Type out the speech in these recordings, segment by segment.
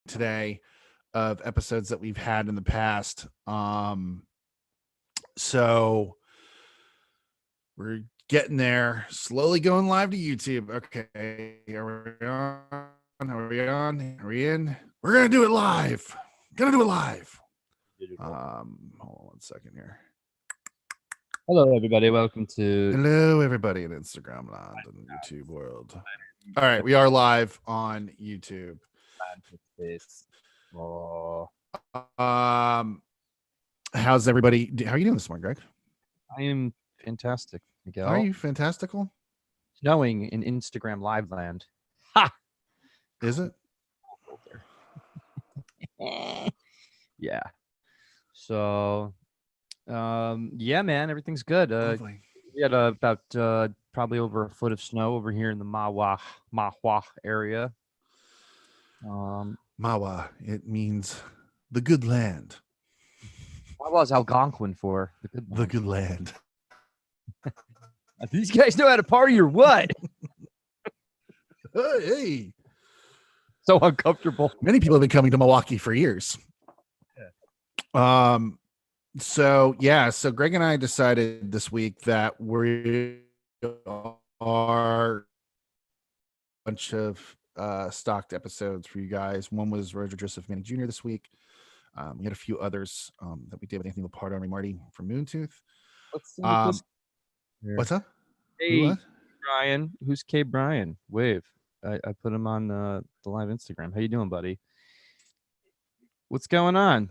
today of episodes that we've had in the past. So we're getting there, slowly going live to YouTube. Okay, are we on? Are we on? Are we in? We're gonna do it live. Gonna do it live. Hold on 1 second here. Hello, everybody. Welcome to. Hello, everybody in Instagram land and YouTube world. All right, we are live on YouTube. How's everybody? How are you doing this morning, Greg? I am fantastic, Miguel. Are you fantastical? Snowing in Instagram live land. Ha! Is it? Yeah. So, yeah, man, everything's good. We had about probably over a foot of snow over here in the Mahwah area. Mawa, it means the good land. What was Algonquin for? The good land. These guys know how to party or what? Hey. So uncomfortable. Many people have been coming to Milwaukee for years. Yeah. So Greg and I decided this week that we are a bunch of stocked episodes for you guys. One was Roger Joseph Manning Jr. this week. We had a few others that we did with Anthony Lepard, Army Marty from Moontooth. What's up? Hey, Brian. Who's K. Brian? Wave. I put him on the live Instagram. How you doing, buddy? What's going on?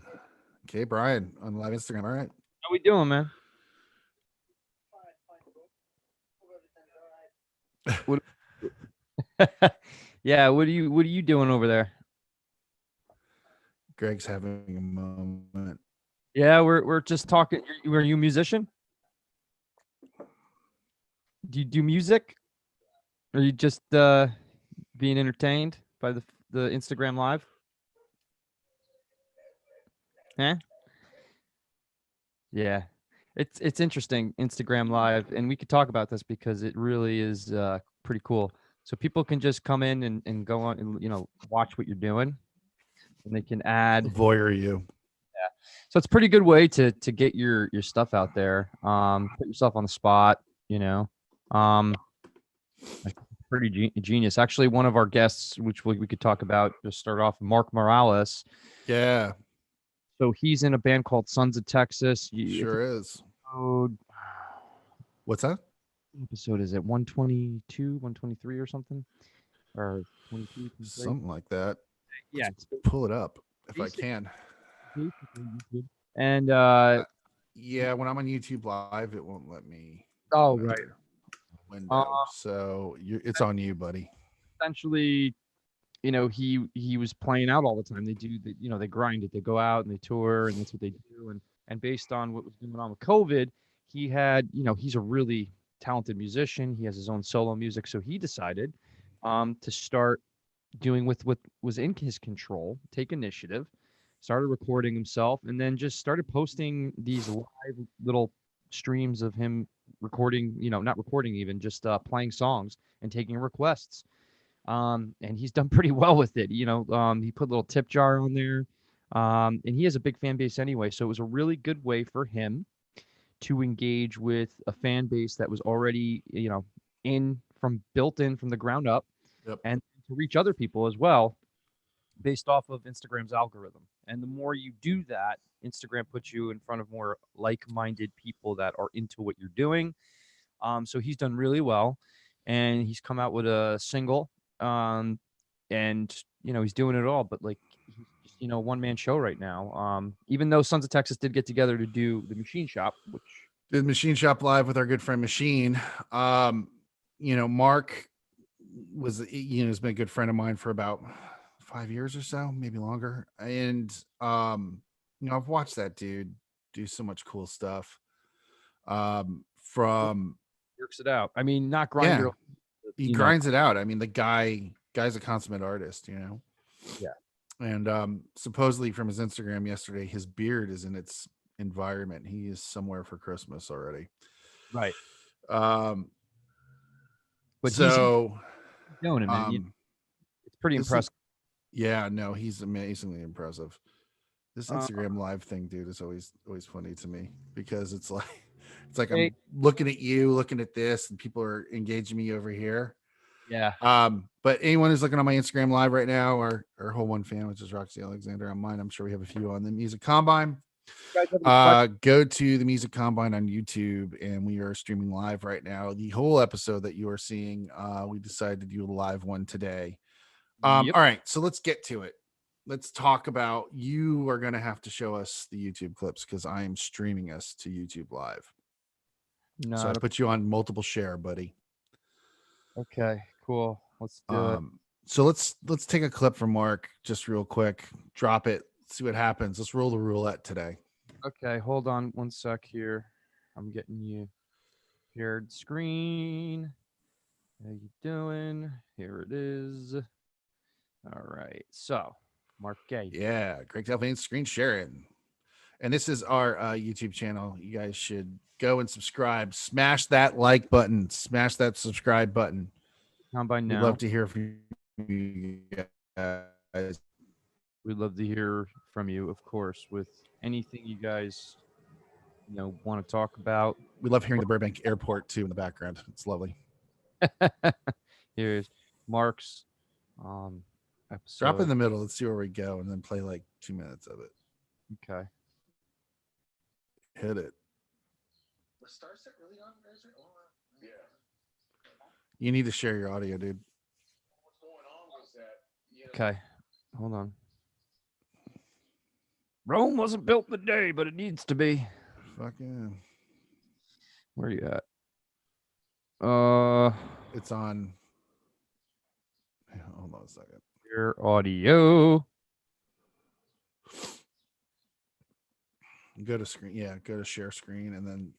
K. Brian on live Instagram. All right. How we doing, man? What? Yeah. What are you doing over there? Greg's having a moment. Yeah, we're just talking. Are you a musician? Do you do music? Or are you just being entertained by the Instagram live? Huh? Yeah. It's interesting, Instagram live, and we could talk about this because it really is pretty cool. So people can just come in and go on and watch what you're doing, and they can add voyeur you. Yeah. So it's a pretty good way to get your stuff out there. Put yourself on the spot, pretty genius. Actually, one of our guests, which we could talk about, just start off, Mark Morales. Yeah. So he's in a band called Sons of Texas. Sure is. What's that? What episode is it? 122, 123 or something? Or 22? Something like that. Yeah. Let's pull it up if I can. And yeah, when I'm on YouTube Live, it won't let me. Oh, right. Window. So it's on you, buddy. Essentially, he was playing out all the time. They do they grind it. They go out and they tour, and that's what they do. And based on what was going on with COVID, he had, he's a really talented musician. He has his own solo music. So he decided to start doing with what was in his control, take initiative, started recording himself, and then just started posting these live little streams of him recording, not recording even, just playing songs and taking requests. And he's done pretty well with it. He put a little tip jar on there. And he has a big fan base anyway. So it was a really good way for him to engage with a fan base that was already, built in from the ground up. Yep. And to reach other people as well, based off of Instagram's algorithm. And the more you do that, Instagram puts you in front of more like-minded people that are into what you're doing. So he's done really well, and he's come out with a single, and he's doing it all. But he's just, one-man show right now. Even though Sons of Texas did get together to do the Machine Shop, which did Machine Shop live with our good friend Machine. Mark was has been a good friend of mine for about 5 years or so, maybe longer. And I've watched that dude do so much cool stuff. From works it out. I mean, not grinder. Yeah, he grinds it out. I mean, the guy's a consummate artist, Yeah. And supposedly from his Instagram yesterday, his beard is in its environment. He is somewhere for Christmas already. Right. But so he's doing it, man. It's pretty impressive. Yeah, no, he's amazingly impressive. This Uh, Instagram live thing, dude, is always funny to me because it's like hey, I'm looking at you, looking at this, and people are engaging me over here. yeah. But anyone who's looking on my Instagram live right now, our whole one fan, which is Roxy Alexander on mine, I'm sure we have a few on the Music Combine. You guys have any questions? Go to the Music Combine on YouTube, and we are streaming live right now. The whole episode that you are seeing, we decided to do a live one today. Yep. All right, so let's get to it. Let's talk about, you are going to have to show us the YouTube clips because I am streaming us to YouTube live. So I Not put you on multiple share, buddy. okay. Cool. Let's do it. So let's take a clip from Mark just real quick. Drop it. See what happens. Let's roll the roulette today. Okay, hold on one sec here. I'm getting you shared screen. How you doing? Here it is. All right. So, Mark Gay. Yeah, Greg Delphine screen sharing. And this is our YouTube channel. You guys should go and subscribe. Smash that like button. Smash that subscribe button. Combine We'd now. love to hear from you guys. We'd love to hear from you, of course, with anything you guys want to talk about. We love hearing the Burbank Airport too in the background. It's lovely. Here's Mark's episode. Drop in the middle. Let's see where we go, and then play like 2 minutes of it. Okay. Hit it. Was Starset really on Berger? Yeah. You need to share your audio, dude. What's going on was that, Okay. Hold on. Rome wasn't built in a day, but it needs to be. Fucking. Where are you at? It's on. Hold on a second. Your audio. Go to screen. Yeah, go to share screen and then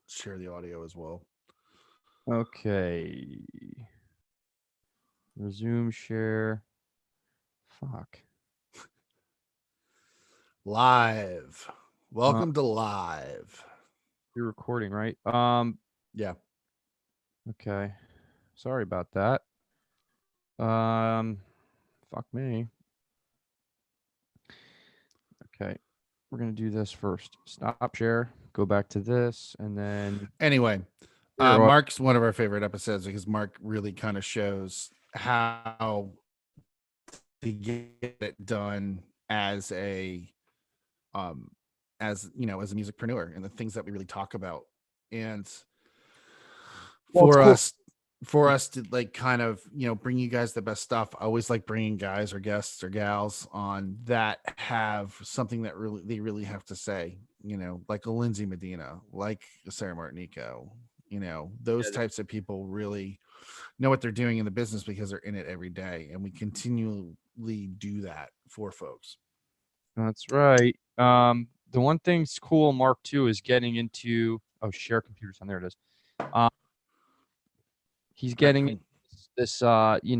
share the audio as well. Okay. Resume share. Fuck. Live. Welcome to live. You're recording, right? Yeah. Okay. Sorry about that. Fuck me. Okay. We're going to do this first. Stop share. Go back to this. And then. Anyway, Mark's one of our favorite episodes because Mark really kind of shows how to get it done as a, as a musicpreneur, and the things that we really talk about. And for us to like kind of, bring you guys the best stuff. I always like bringing guys or guests or gals on that have something that they really have to say, like a Lindsay Medina, like a Sarah Martinico, those types of people really know what they're doing in the business because they're in it every day. And we continually do that for folks. That's right. The one thing's cool, Mark, too, is getting into share computers on. There it is. He's getting this social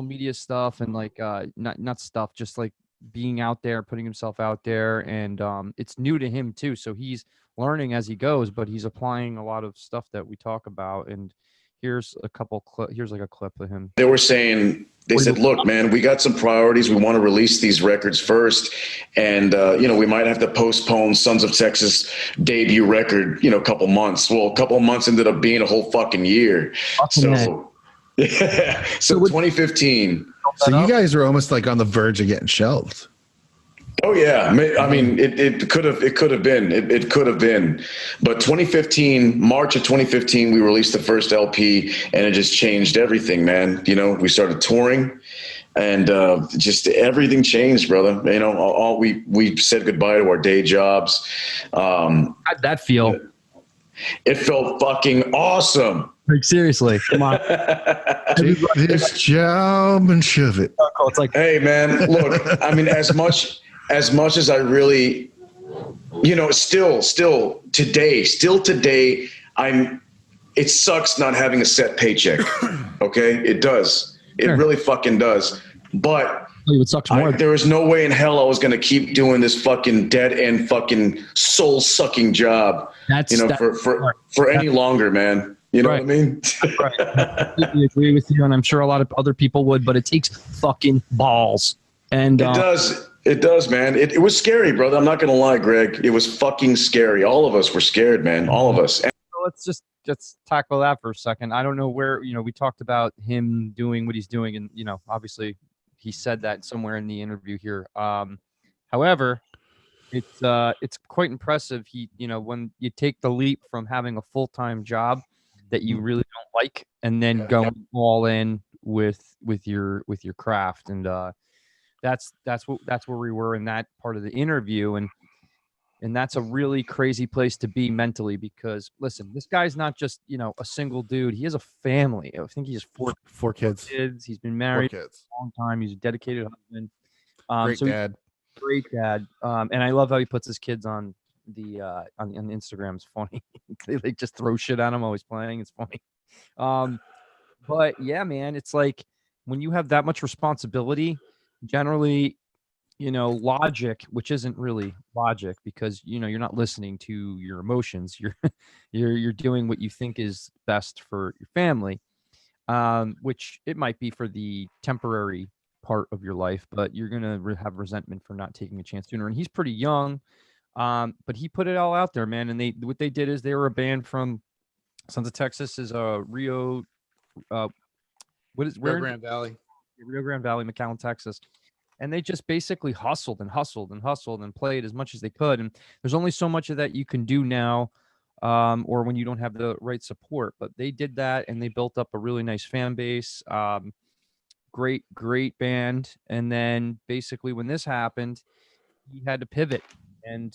media stuff and like not stuff, just like being out there, putting himself out there, and it's new to him too. So he's learning as he goes, but he's applying a lot of stuff that we talk about. And here's a couple here's like a clip of him. They were saying, they said, look, man, we got some priorities. We want to release these records first. And, we might have to postpone Sons of Texas debut record, a couple months. Well, a couple months ended up being a whole fucking year. So 2015. So you guys are almost like on the verge of getting shelved. Oh yeah, I mean, it could have been, but 2015, March of 2015, we released the first LP, and it just changed everything, man. We started touring, and just everything changed, brother. All we said goodbye to our day jobs. How'd that feel? It felt fucking awesome. Like, seriously, come on. This job and shove it. It's like, hey man, look, I mean, as much as I really, still today, it sucks not having a set paycheck. Okay. It does. It really fucking does. But it sucks more. There was no way in hell I was going to keep doing this fucking dead end fucking soul sucking job, for any longer, man. You know Right. what I mean? Right. I completely agree with you, and I'm sure a lot of other people would, but it takes fucking balls. And It does. It does, man. It was scary, brother. I'm not going to lie, Greg. It was fucking scary. All of us were scared, man. All of us. And let's tackle that for a second. I don't know where, we talked about him doing what he's doing, and obviously he said that somewhere in the interview here. However, it's quite impressive. When you take the leap from having a full-time job that you really don't like, and then going all in with your craft, and that's where we were in that part of the interview, and that's a really crazy place to be mentally, because listen, this guy's not just a single dude. He has a family. I think he has four kids. He's been 4 married kids. a long time. He's a dedicated husband. Great dad. Great dad. And I love how he puts his kids on the on Instagram. It's funny. They like just throw shit at him while he's playing. It's funny. But yeah, man, it's like when you have that much responsibility, generally, logic, which isn't really logic, because you're not listening to your emotions. You're you're doing what you think is best for your family, which it might be for the temporary part of your life, but you're gonna have resentment for not taking a chance sooner. And he's pretty young, but he put it all out there, man. And what they did is they were a band from Sons of Texas, is Rio, Rio Grande Valley. Rio Grande Valley, McAllen, Texas. And they just basically hustled and hustled and hustled and played as much as they could. And there's only so much of that you can do now, or when you don't have the right support. But they did that, and they built up a really nice fan base. Great band. And then basically when this happened, he had to pivot, and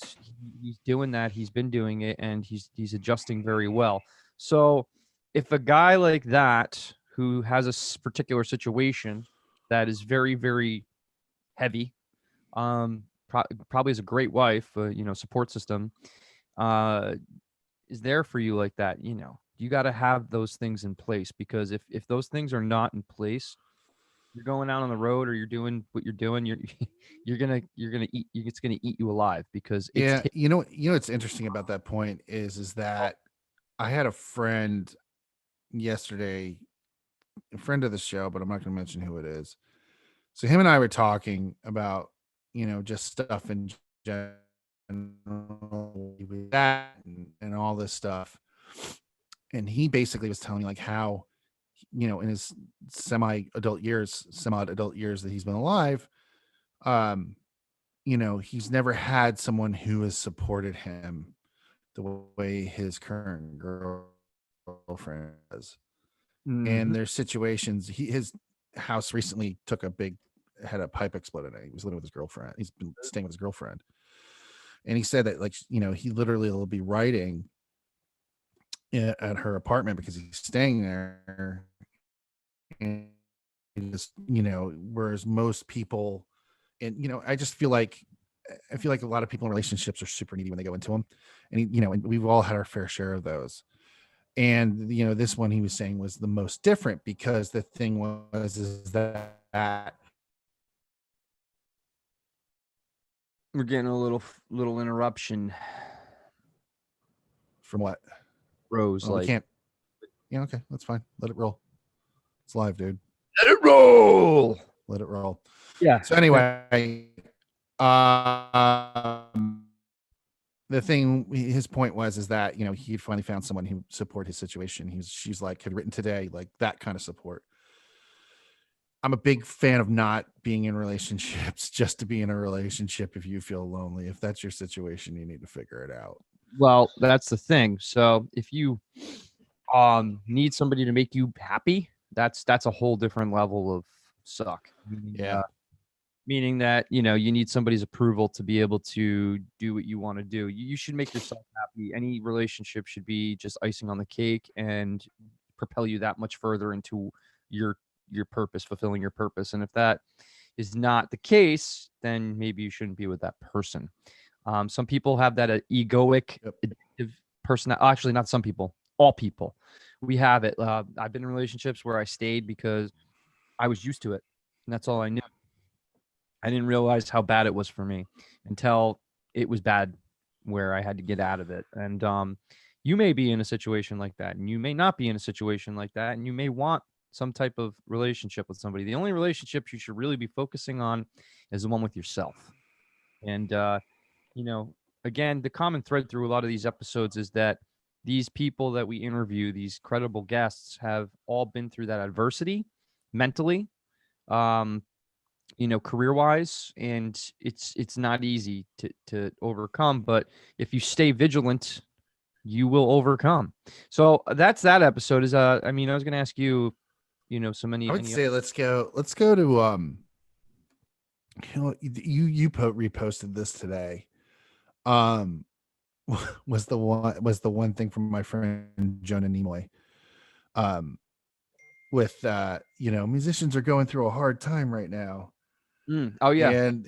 he's doing that. He's been doing it, and he's adjusting very well. So if a guy like that, who has a particular situation that is very, very heavy, probably has a great wife, support system, is there for you like that, you got to have those things in place, because if those things are not in place, you're going out on the road, or you're doing what you're doing, you're gonna eat, it's gonna eat you alive, because it's what's interesting about that point is that I had a friend yesterday, a friend of the show, but I'm not going to mention who it is. So him and I were talking about, just stuff in general, that and all this stuff. And he basically was telling me like how, in his semi-adult years that he's been alive, he's never had someone who has supported him the way his current girlfriend does. And there's situations, his house recently had a pipe exploded. He was living with his girlfriend. He's been staying with his girlfriend. And he said that, like, he literally will be writing at her apartment because he's staying there. And just, whereas most people, and, I just feel like, a lot of people in relationships are super needy when they go into them. And, and we've all had our fair share of those. And, this one he was saying was the most different, because the thing is that we're getting a little interruption from what? Rose, We can't. Yeah, okay, that's fine. Let it roll. It's live, dude. Let it roll. Let it roll. Yeah. So anyway, the thing, his point was that he finally found someone who support his situation. She's like, had written today, like that kind of support. I'm a big fan of not being in relationships just to be in a relationship. If you feel lonely, if that's your situation, you need to figure it out. Well, that's the thing. So if you need somebody to make you happy, that's a whole different level of suck. Yeah. Meaning that, you need somebody's approval to be able to do what you want to do. You should make yourself happy. Any relationship should be just icing on the cake and propel you that much further into your purpose, fulfilling your purpose. And if that is not the case, then maybe you shouldn't be with that person. Some people have that egoic, addictive person. Actually, not some people, all people. We have it. I've been in relationships where I stayed because I was used to it, and that's all I knew. I didn't realize how bad it was for me until it was bad, where I had to get out of it. And you may be in a situation like that, and you may not be in a situation like that, and you may want some type of relationship with somebody. The only relationship you should really be focusing on is the one with yourself. And again, the common thread through a lot of these episodes is that these people that we interview, these credible guests, have all been through that adversity mentally, career-wise, and it's not easy to overcome. But if you stay vigilant, you will overcome. So that's that episode. I was going to ask you, so many. I would say let's go to you reposted this today. Was the one thing from my friend Jonah Nimoy. With musicians are going through a hard time right now. Oh yeah. And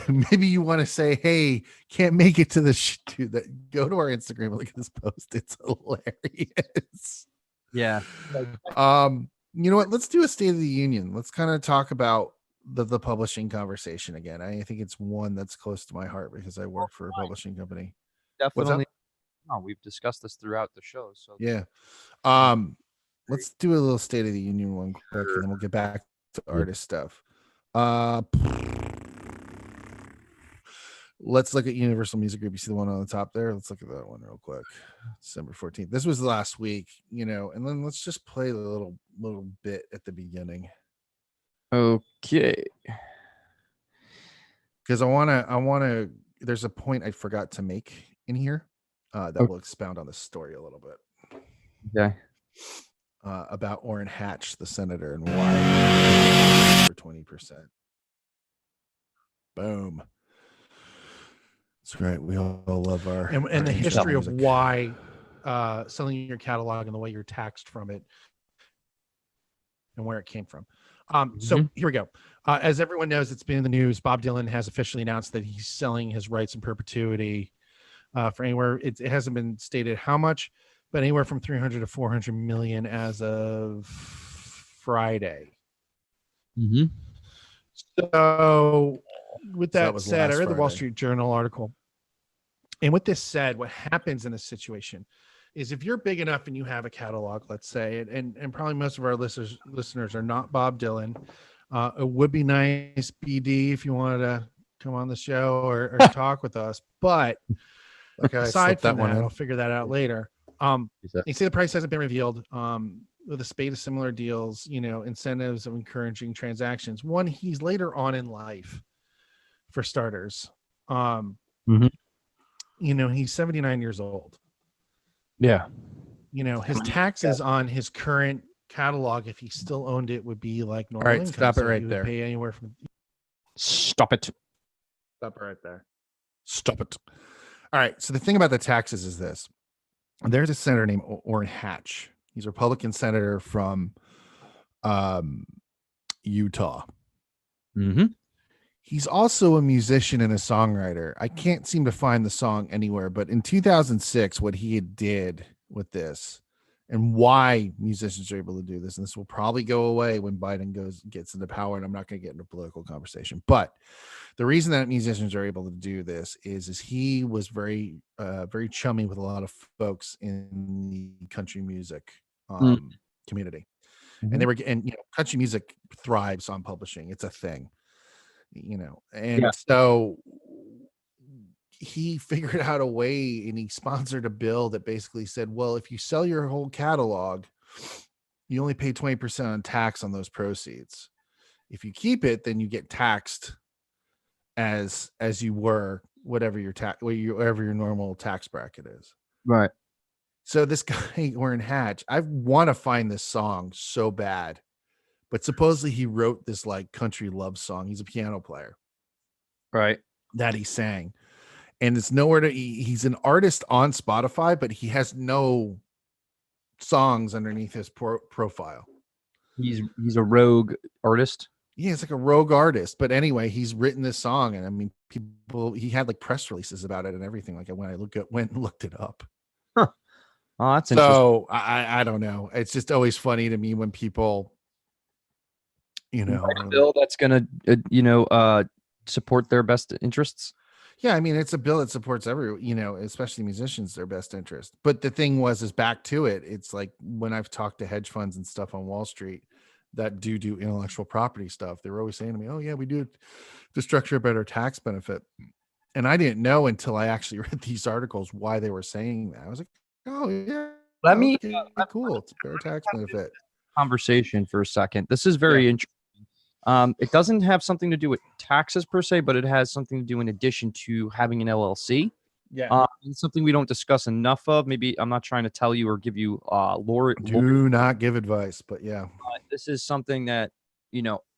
maybe you want to say, hey, can't make it to the go to our Instagram and look at this post. It's hilarious. Yeah. You know what? Let's do a State of the Union. Let's kind of talk about the publishing conversation again. I think it's one that's close to my heart because I work for a publishing company. Definitely. No, we've discussed this throughout the show. So yeah. Let's do a little State of the Union one quick, and then we'll get back to artist stuff. Let's look at Universal Music Group. You see the one on the top there? Let's look at that one real quick. December 14th. This was last week, and then let's just play a little bit at the beginning. Okay. Because I wanna there's a point I forgot to make in here that will expound on the story a little bit. Okay. About Orrin Hatch, the senator, and why for 20%. Boom. That's right. We all love our and the history of why selling your catalog and the way you're taxed from it and where it came from. So here we go. As everyone knows, it's been in the news. Bob Dylan has officially announced that he's selling his rights in perpetuity for anywhere. It hasn't been stated how much, but anywhere from 300 to 400 million as of Friday. Mm-hmm. So with that said, I read the Wall Friday. Street Journal article. And with this said, what happens in this situation is if you're big enough and you have a catalog, let's say, and probably most of our listeners are not Bob Dylan. It would be nice, BD, if you wanted to come on the show or talk with us. But aside from that, I'll figure that out later. You see the price hasn't been revealed. With a spate of similar deals, incentives of encouraging transactions. One, he's later on in life, for starters. He's 79 years old. Yeah. His taxes on his current catalog, if he still owned it, would be like normal. All right, income. stop it So right he would there. Pay anywhere from. Stop it. Stop it right there. Stop it. All right. So the thing about the taxes is this. There's a senator named Orrin Hatch. He's a Republican senator from Utah. Mm-hmm. He's also a musician and a songwriter. I can't seem to find the song anywhere, but in 2006, what he did with this and why musicians are able to do this, and this will probably go away when Biden gets into power, and I'm not going to get into a political conversation, but the reason that musicians are able to do this is he was very, very chummy with a lot of folks in the country music community. Mm-hmm. And country music thrives on publishing. It's a thing, so he figured out a way, and he sponsored a bill that basically said, well, if you sell your whole catalog, you only pay 20% on tax on those proceeds. If you keep it, then you get taxed as you were, whatever your normal tax bracket is. Right. So this guy, Orrin Hatch, I want to find this song so bad, but supposedly he wrote this like country love song. He's a piano player. Right. That he sang. And it's nowhere he's an artist on Spotify, but he has no songs underneath his profile. He's a rogue artist. Yeah, it's like a rogue artist. But anyway, he's written this song, and I mean, he had like press releases about it and everything. Like when I went and looked it up. Huh. Oh, that's interesting. So I don't know. It's just always funny to me when people, a bill that's gonna support their best interests. Yeah, I mean, it's a bill that supports especially musicians, their best interest. But the thing is back to it. It's like when I've talked to hedge funds and stuff on Wall Street that do intellectual property stuff, they were always saying to me, "Oh yeah, we do it to structure a better tax benefit." And I didn't know until I actually read these articles why they were saying that. I was like, "Oh yeah, Let me okay, cool. It's a better tax benefit." conversation for a second. This is Yeah. very interesting. It doesn't have something to do with taxes per se, but it has something to do in addition to having an LLC. Yeah. It's something we don't discuss enough of. Maybe I'm not trying to tell you or give you lore. Do not give advice, but yeah. This is something that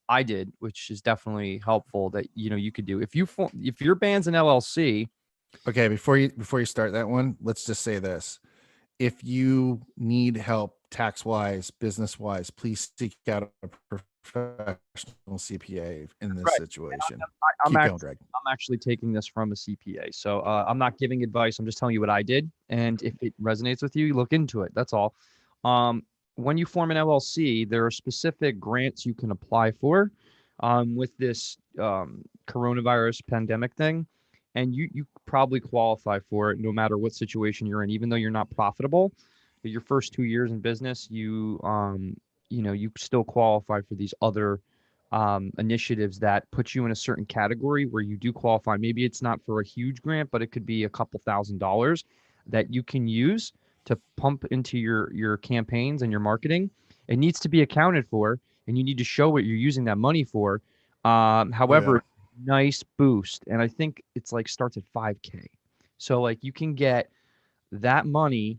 I did, which is definitely helpful that you could do if your band's an LLC. Okay, before you start that one, let's just say this. If you need help tax wise, business wise, please seek out a professional CPA in this situation. I'm Keep going, Greg. I'm actually taking this from a CPA, so I'm not giving advice. I'm just telling you what I did, and if it resonates with you, you look into it. That's all. When you form an LLC, there are specific grants you can apply for with this coronavirus pandemic thing, and you probably qualify for it no matter what situation you're in, even though you're not profitable. Your first 2 years in business, you still qualify for these other initiatives that put you in a certain category where you do qualify. Maybe it's not for a huge grant, but it could be a couple $1,000s that you can use to pump into your campaigns and your marketing. It needs to be accounted for, and you need to show what you're using that money for. However, nice boost, and I think it's like starts at 5K. So like you can get that money,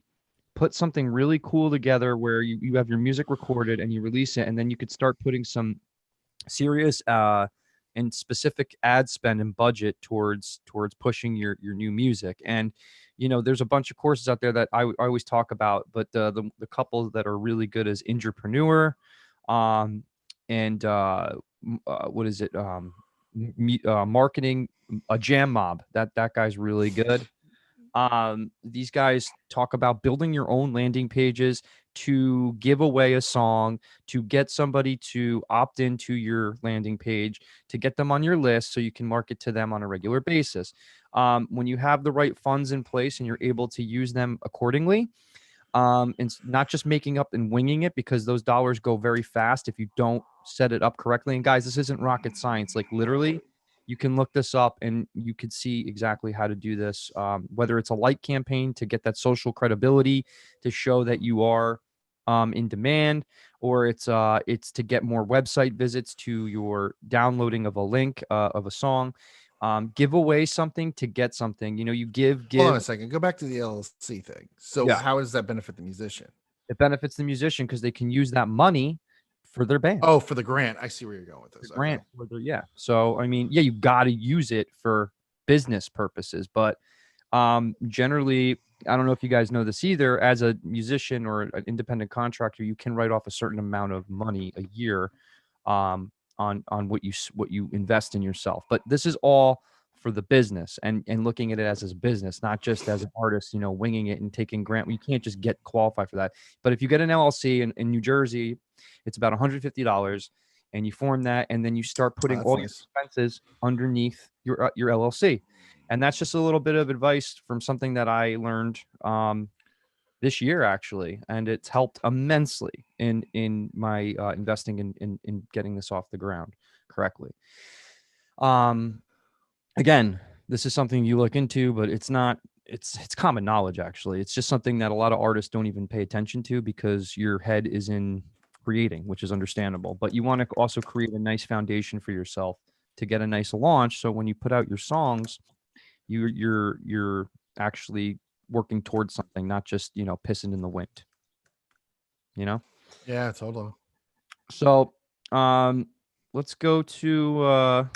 put something really cool together where you have your music recorded and you release it, and then you could start putting some serious and specific ad spend and budget towards pushing your new music. And there's a bunch of courses out there that I always talk about, but the couple that are really good is Entrepreneur, and what is it, marketing, a Jam Mob. That guy's really good. These guys talk about building your own landing pages to give away a song, to get somebody to opt into your landing page, to get them on your list so you can market to them on a regular basis. When you have the right funds in place and you're able to use them accordingly, and not just making up and winging it, because those dollars go very fast if you don't set it up correctly. And guys, this isn't rocket science. Like literally, you can look this up and you could see exactly how to do this. Whether it's a like campaign to get that social credibility to show that you are in demand, or it's to get more website visits to your downloading of a link of a song. Give away something to get something. You give. Hold on a second. Go back to the LLC thing. So Yeah. how does that benefit the musician? It benefits the musician because they can use that money for their band. Oh, for the grant. I see where you're going with this. The grant, yeah. So I mean, yeah, you got to use it for business purposes, but generally, I don't know if you guys know this either. As a musician or an independent contractor, you can write off a certain amount of money a year on what you invest in yourself. But this is all for the business and looking at it as a business, not just as an artist, winging it and taking grant. You can't just get qualified for that. But if you get an LLC in New Jersey, it's about $150, and you form that, and then you start putting all your expenses underneath your LLC. And that's just a little bit of advice from something that I learned this year, actually, and it's helped immensely in my investing in getting this off the ground correctly. Again, this is something you look into, but it's not. It's common knowledge, actually. It's just something that a lot of artists don't even pay attention to because your head is in creating, which is understandable. But you want to also create a nice foundation for yourself to get a nice launch. So when you put out your songs, you're actually working towards something, not just pissing in the wind. Yeah, totally. So let's go to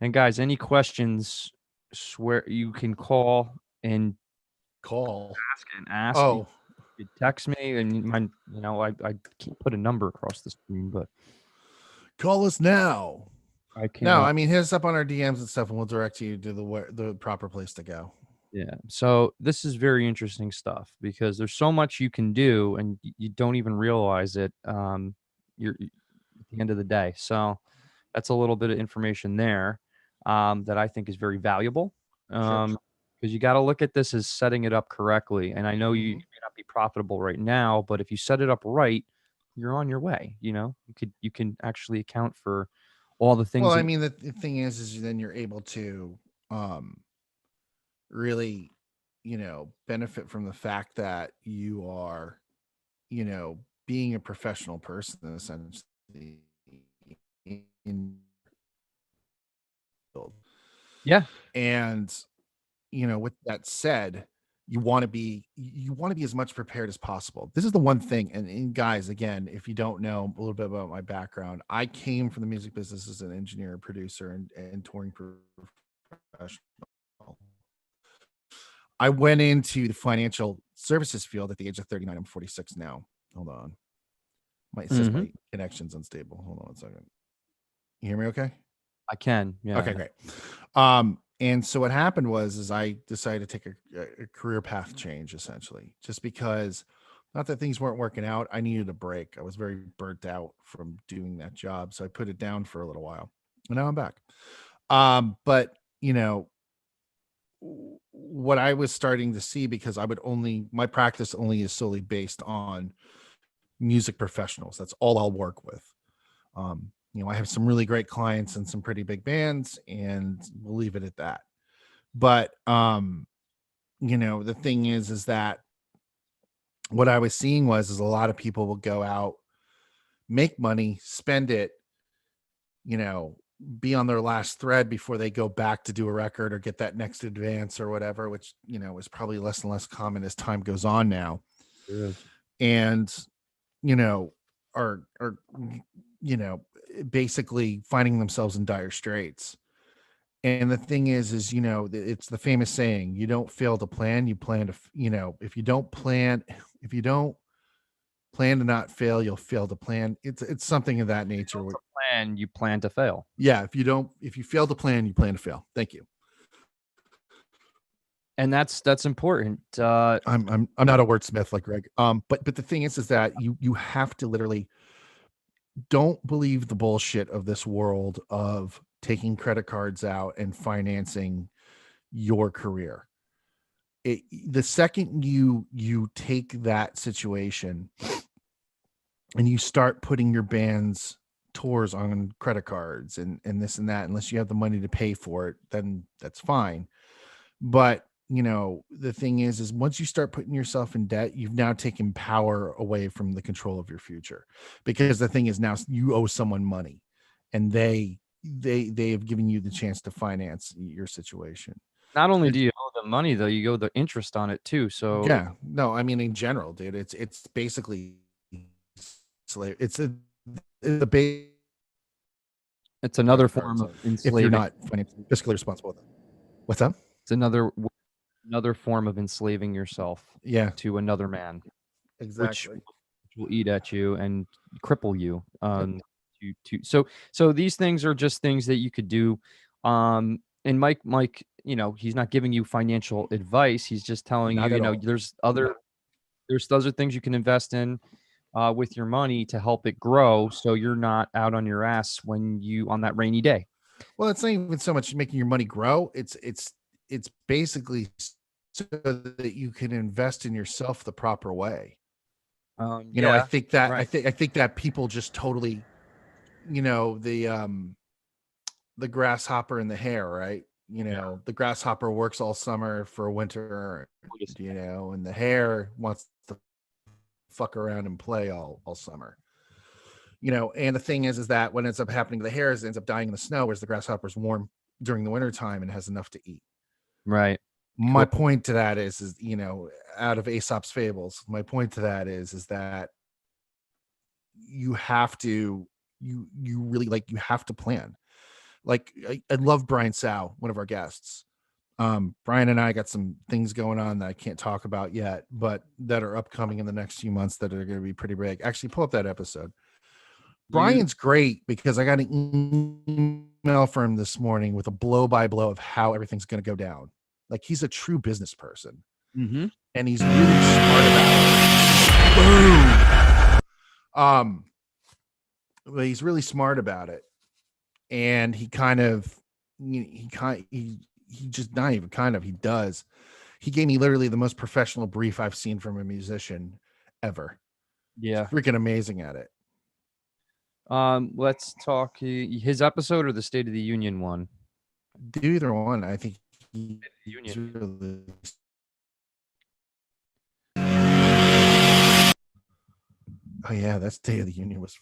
and guys, any questions, swear you can call and ask. Oh, you text me, and I can't put a number across the screen, but call us now. I can. No, I mean, hit us up on our DMs and stuff, and we'll direct you to the proper place to go. Yeah. So this is very interesting stuff because there's so much you can do, and you don't even realize it. You're at the end of the day. So that's a little bit of information there. that I think is very valuable. Sure. Because you got to look at this as setting it up correctly. And I know you may not be profitable right now, but if you set it up right, you're on your way. You can actually account for all the things. Well, that I mean, the thing is then you're able to really, benefit from the fact that you are, being a professional person essentially in field. Yeah. And, with that said, you want to be as much prepared as possible. This is the one thing. And guys, again, if you don't know a little bit about my background, I came from the music business as an engineer, producer, and touring professional. I went into the financial services field at the age of 39. I'm 46 now. Hold on. It says my connection's unstable. Hold on one second. You hear me okay? I can. Yeah. Okay, great. And so what happened was I decided to take a career path change, essentially, just because, not that things weren't working out. I needed a break. I was very burnt out from doing that job. So I put it down for a little while. And now I'm back. But what I was starting to see, because my practice only is solely based on music professionals. That's all I'll work with. I have some really great clients and some pretty big bands, and we'll leave it at that. But the thing is that what I was seeing is a lot of people will go out, make money, spend it, be on their last thread before they go back to do a record or get that next advance or whatever, which, is probably less and less common as time goes on now. And, are, basically finding themselves in dire straits. And the thing is, it's the famous saying, you don't fail to plan, you plan to, if you don't plan to not fail, you'll fail to plan. It's something of that nature. You plan to fail. Yeah. If you fail to plan, you plan to fail. Thank you. And that's important. I'm not a wordsmith like Greg. But the thing is that you have to literally, don't believe the bullshit of this world of taking credit cards out and financing your career. The second you take that situation and you start putting your band's tours on credit cards and this and that, unless you have the money to pay for it, then that's fine. But the thing is once you start putting yourself in debt, you've now taken power away from the control of your future, because the thing is now you owe someone money, and they have given you the chance to finance your situation. Not only do you owe the money, though, you owe the interest on it too. So yeah, no, I mean, in general, dude, it's basically slave. It's another form of enslaving. If you're not fiscally responsible. What's up? It's another form of enslaving yourself to another man. Exactly. Which will eat at you and cripple you. So these things are just things that you could do. And Mike, he's not giving you financial advice. He's just telling you, there's other things you can invest in with your money to help it grow, so you're not out on your ass on that rainy day. Well, it's not even so much making your money grow. It's basically so that you can invest in yourself the proper way. I think that right. I think that people just totally, the grasshopper and the hare, right? The grasshopper works all summer for winter, and the hare wants to fuck around and play all summer. And the thing is that what ends up happening to the hares ends up dying in the snow, whereas the grasshopper's warm during the winter time and has enough to eat. Right. My point to that is out of Aesop's fables, my point to that is that you have to, you really you have to plan. I love Brian Sow, one of our guests. Brian and I got some things going on that I can't talk about yet, but that are upcoming in the next few months that are going to be pretty big. Actually, pull up that episode. Brian's great because I got an email from him this morning with a blow by blow of how everything's going to go down. He's a true business person, and he's really smart about it. He's really smart about it, and he kind of, he just not even kind of, he does. He gave me literally the most professional brief I've seen from a musician ever. Yeah. He's freaking amazing at it. Let's talk his episode or the State of the Union one. Do either one. I think he's Union. really. Oh yeah, that State of the Union was.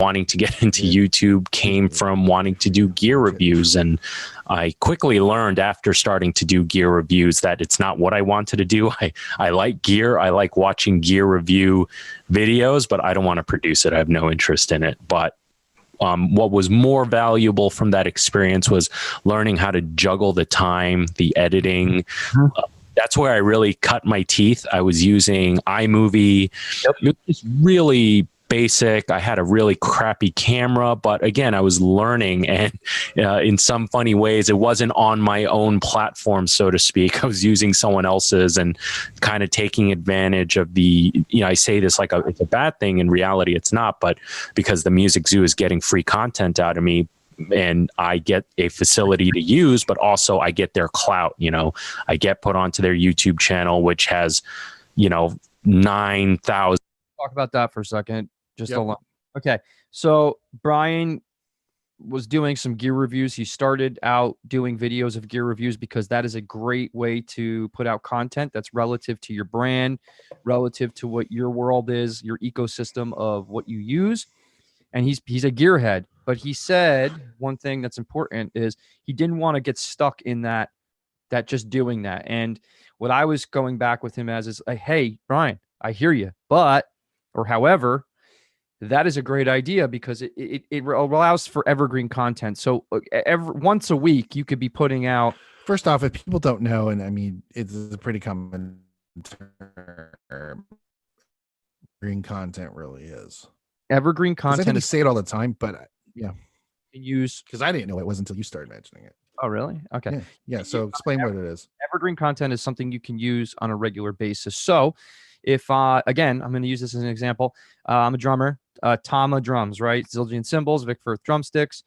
Wanting to get into YouTube came from wanting to do gear reviews, and I quickly learned after starting to do gear reviews that it's not what I wanted to do. I like gear, I like watching gear review videos, but I don't want to produce it. I have no interest in it. But what was more valuable from that experience was learning how to juggle the time, the editing. That's where I really cut my teeth. I was using iMovie. Yep. It was really basic. I had a really crappy camera, but again, I was learning, and in some funny ways, it wasn't on my own platform, so to speak. I was using someone else's and kind of taking advantage of the, I say this like it's a bad thing. In reality, it's not, but because the Music Zoo is getting free content out of me, and I get a facility to use, but also I get their clout. I get put onto their YouTube channel, which has, 9,000. Talk about that for a second. Just alone. Okay. So Brian was doing some gear reviews. He started out doing videos of gear reviews because that is a great way to put out content that's relative to your brand, relative to what your world is, your ecosystem of what you use. And he's a gearhead, but he said one thing that's important is he didn't want to get stuck in that just doing that. And what I was going back with him as is like, hey, Brian, I hear you, however, that is a great idea because it allows for evergreen content. So once a week, you could be putting out. First off, if people don't know, and I mean, it's a pretty common term, green content really is. Evergreen content. I think you say it all the time, but yeah. Use because I didn't know it was until you started mentioning it. Oh, really? Okay. Yeah. So explain what it is. Evergreen content is something you can use on a regular basis. So if, again, I'm going to use this as an example. I'm a drummer, Tama drums, right? Zildjian cymbals, Vic Firth drumsticks.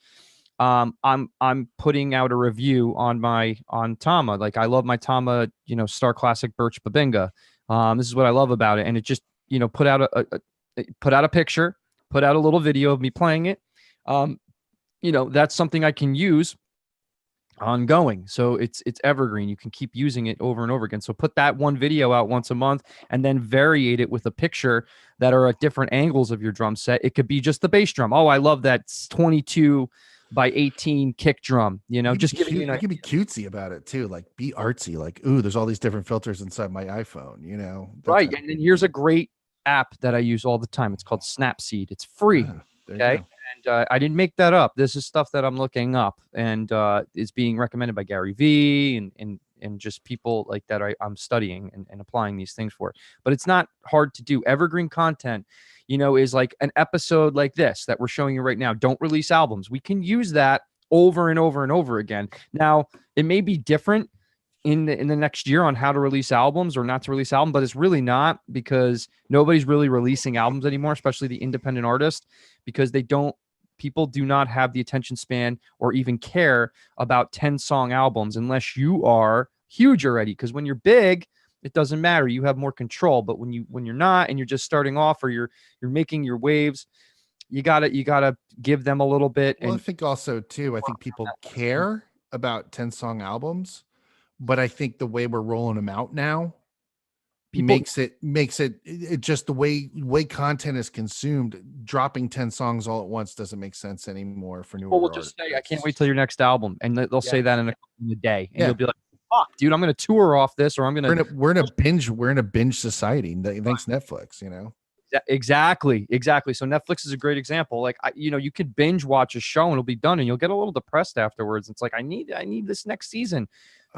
I'm putting out a review on Tama. Like I love my Tama, Star Classic Birch Babinga. This is what I love about it. And it just, put out a picture, put out a little video of me playing it. That's something I can use ongoing. So it's evergreen. You can keep using it over and over again. So put that one video out once a month and then variate it with a picture that are at different angles of your drum set. It could be just the bass drum. Oh, I love that 22 by 18 kick drum, just giving you an idea. You can be cutesy about it too. Like be artsy, like, ooh, there's all these different filters inside my iPhone, Right. And then here's a great app that I use all the time. It's called Snapseed. It's free. Okay. And I didn't make that up. This is stuff that I'm looking up and is being recommended by Gary Vee and just people like that I'm studying and applying these things for. But it's not hard to do. Evergreen content, is like an episode like this that we're showing you right now. Don't release albums. We can use that over and over and over again. Now, it may be different in the next year on how to release albums or not to release albums, but it's really not because nobody's really releasing albums anymore, especially the independent artist, because people do not have the attention span or even care about 10-song albums unless you are huge already. Because when you're big, it doesn't matter. You have more control. But when you're not and you're just starting off or you're making your waves, you gotta give them a little bit. Well, I think also too, I think people care about 10-song albums, but I think the way we're rolling them out now makes it just the way content is consumed. Dropping 10 songs all at once doesn't make sense anymore for new. People will just say, "I can't wait till your next album," and they'll say that in a day, and you'll be like, "Fuck, dude, I'm going to tour off this, or I'm going to." We're in a binge society. Thanks Netflix, Exactly. So Netflix is a great example. Like you could binge watch a show and it'll be done, and you'll get a little depressed afterwards. It's like I need this next season.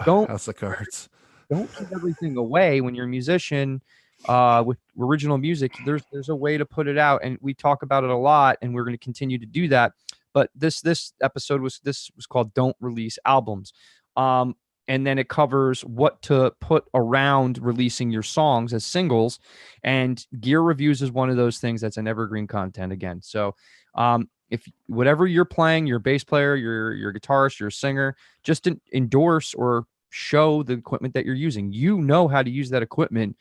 Don't House of Cards. Don't give everything away when you're a musician with original music. There's a way to put it out, and we talk about it a lot, and we're going to continue to do that. But this episode was called "Don't Release Albums," and then it covers what to put around releasing your songs as singles, and gear reviews is one of those things that's an evergreen content again. So if whatever you're playing, your bass player, your guitarist, your singer, just endorse or show the equipment that you're using. You know how to use that equipment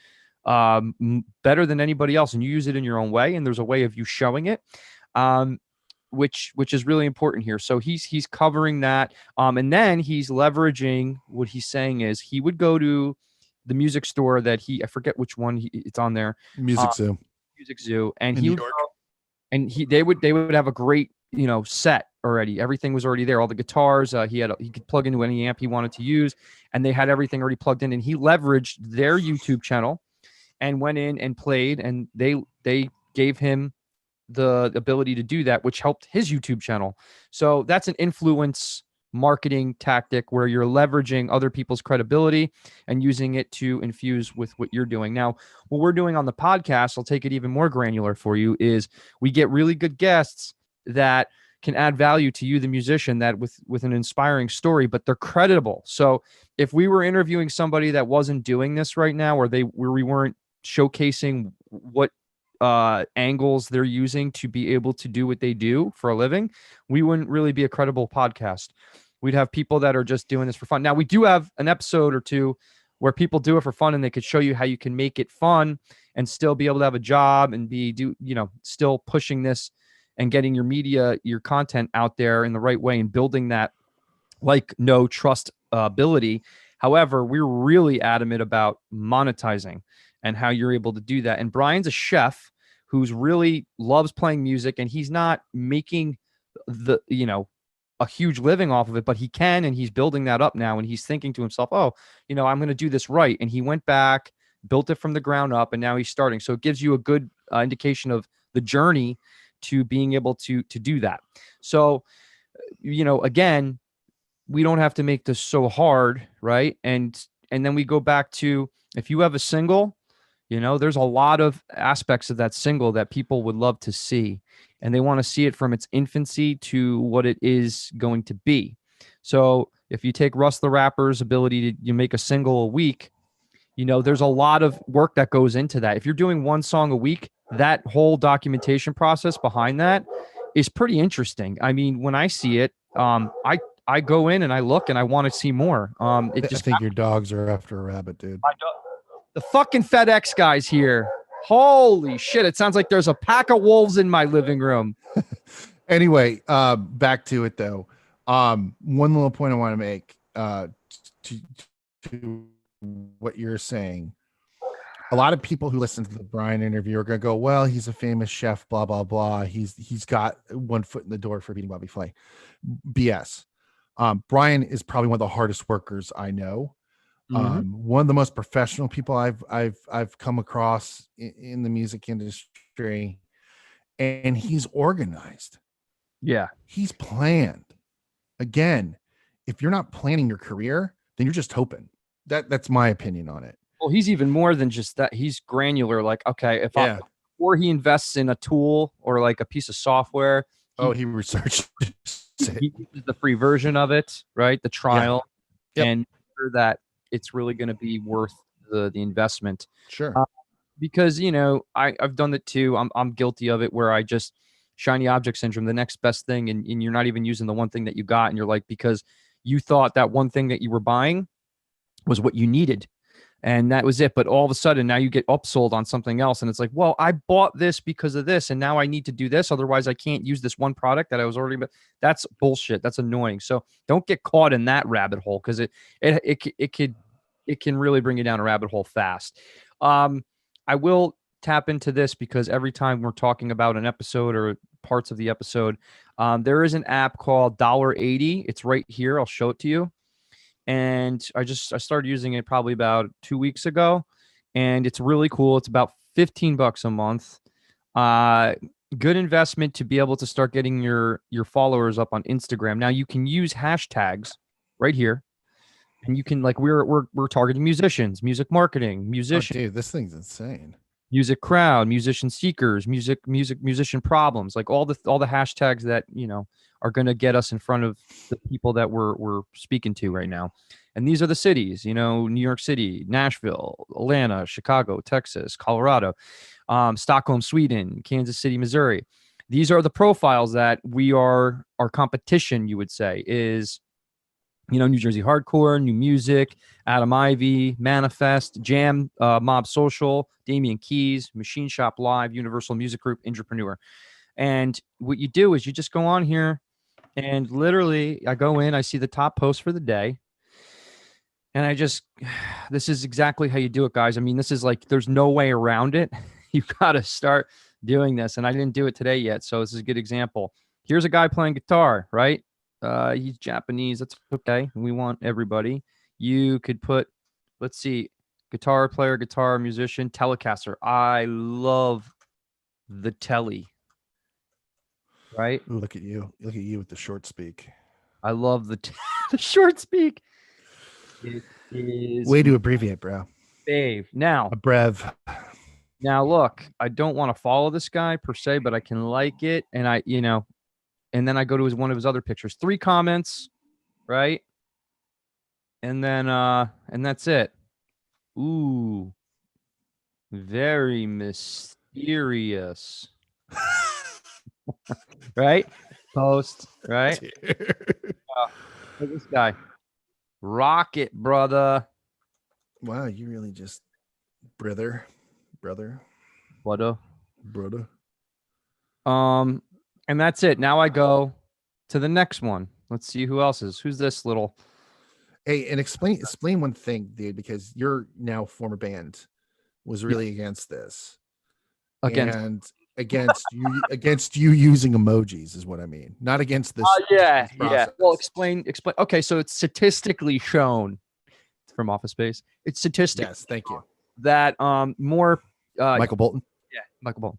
better than anybody else, and you use it in your own way, and there's a way of you showing it, which is really important here. So he's covering that, and then he's leveraging what he's saying is he would go to the music store that I forget which one it's on there, Music Zoo. Music Zoo, and In he New would York. go, and they would have a great set already. Everything was already there. All the guitars, he could plug into any amp he wanted to use, and they had everything already plugged in. And he leveraged their YouTube channel and went in and played, and they gave him the ability to do that, which helped his YouTube channel. So that's an influence marketing tactic where you're leveraging other people's credibility and using it to infuse with what you're doing. Now, what we're doing on the podcast, I'll take it even more granular for you, is we get really good guests that can add value to you, the musician, that with an inspiring story, but they're creditable. So if we were interviewing somebody that wasn't doing this right now, or we weren't showcasing what angles they're using to be able to do what they do for a living, we wouldn't really be a credible podcast. We'd have people that are just doing this for fun. Now, we do have an episode or two where people do it for fun, and they could show you how you can make it fun and still be able to have a job and still pushing this and getting your media, your content out there in the right way and building that no trust ability. However, we're really adamant about monetizing and how you're able to do that. And Brian's a chef who's really loves playing music, and he's not making a huge living off of it, but he can, and he's building that up now. And he's thinking to himself, oh, I'm going to do this right. And he went back, built it from the ground up, and now he's starting. So it gives you a good indication of the journey to being able to do that. So, again, we don't have to make this so hard, right? And then we go back to, if you have a single, there's a lot of aspects of that single that people would love to see, and they want to see it from its infancy to what it is going to be. So if you take Russ the Rapper's ability to make a single a week, there's a lot of work that goes into that. If you're doing one song a week, that whole documentation process behind that is pretty interesting. I mean, when I see it, I go in and I look and I want to see more. I think your dogs are after a rabbit, dude. The fucking FedEx guy's here. Holy shit. It sounds like there's a pack of wolves in my living room. Anyway, back to it though. One little point I want to make to what you're saying. A lot of people who listen to the Brian interview are going to go, well, he's a famous chef, blah, blah, blah. He's got one foot in the door for beating Bobby Flay. BS. Brian is probably one of the hardest workers I know. One of the most professional people I've come across in the music industry, and he's organized. Yeah. He's planned. Again, if you're not planning your career, then you're just hoping. That's my opinion on it. Well, he's even more than just that. He's granular. Like, okay, before he invests in a tool or like a piece of software, he researched he uses the free version of it, right? The trial, and sure that it's really going to be worth the investment. Sure. Because I've done it too. I'm guilty of it, where I just shiny object syndrome, the next best thing, and you're not even using the one thing that you got, and you're like, because you thought that one thing that you were buying was what you needed, and that was it. But all of a sudden now you get upsold on something else, and it's like, well, I bought this because of this, and now I need to do this, otherwise I can't use this one product that I was already. But that's bullshit. That's annoying. So don't get caught in that rabbit hole, because it can really bring you down a rabbit hole fast. I will tap into this because every time we're talking about an episode or parts of the episode, there is an app called $1.80. It's right here. I'll show it to you. And I started using it probably about 2 weeks ago, and it's really cool. It's about $15 a month. Good investment to be able to start getting your followers up on Instagram. Now you can use hashtags right here. And you can, like, we're targeting musicians, music marketing, musicians. Oh, dude, this thing's insane. Music crowd, musician seekers, musician problems, like all the hashtags that are going to get us in front of the people that we're speaking to right now. And these are the cities, New York City, Nashville, Atlanta, Chicago, Texas, Colorado, Stockholm, Sweden, Kansas City, Missouri. these are the profiles that our competition, you would say, is, New Jersey Hardcore, New Music, Adam Ivy, Manifest, Jam, Mob Social, Damian Keys, Machine Shop Live, Universal Music Group, Entrepreneur. And what you do is you just go on here and literally I go in, I see the top post for the day. And this is exactly how you do it, guys. I mean, this is like, there's no way around it. You got to start doing this. And I didn't do it today yet. So this is a good example. Here's a guy playing guitar, right? He's Japanese. That's okay. We want everybody. You could put, let's see, guitar player, guitar musician, Telecaster. I love the Telly, right? Ooh, look at you. Look at you with the short speak. I love the short speak. It is way to abbreviate, bro. Dave. Now, A brev. Now, look, I don't want to follow this guy per se, but I can like it. And and then I go to one of his other pictures, 3 comments, right? And then, and that's it. Ooh, very mysterious. Right? Post, right? Look at this guy. Rocket, brother. Wow, you really just brother. Brother. And that's it. Now I go to the next one. Let's see who else is. Who's this little? Hey, and explain one thing, dude, because your now former band was really against this. And against you using emojis is what I mean. Not against this. Yeah. Process. Well, explain. Okay, so it's statistically shown from Office Space. It's statistic. Yes, thank you. That more Michael Bolton. Yeah, Michael Bolton.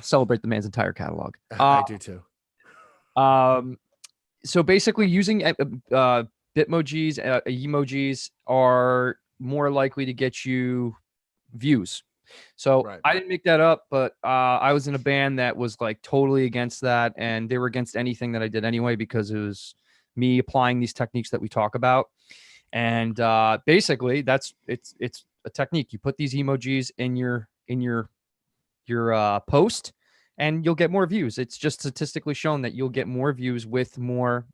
Celebrate the man's entire catalog. I do too. So basically using Bitmojis, emojis are more likely to get you views. So Right. I didn't make that up, but I was in a band that was like totally against that, and they were against anything that I did anyway because it was me applying these techniques that we talk about. And basically, it's a technique. You put these emojis in your post, and you'll get more views. It's just statistically shown that you'll get more views with more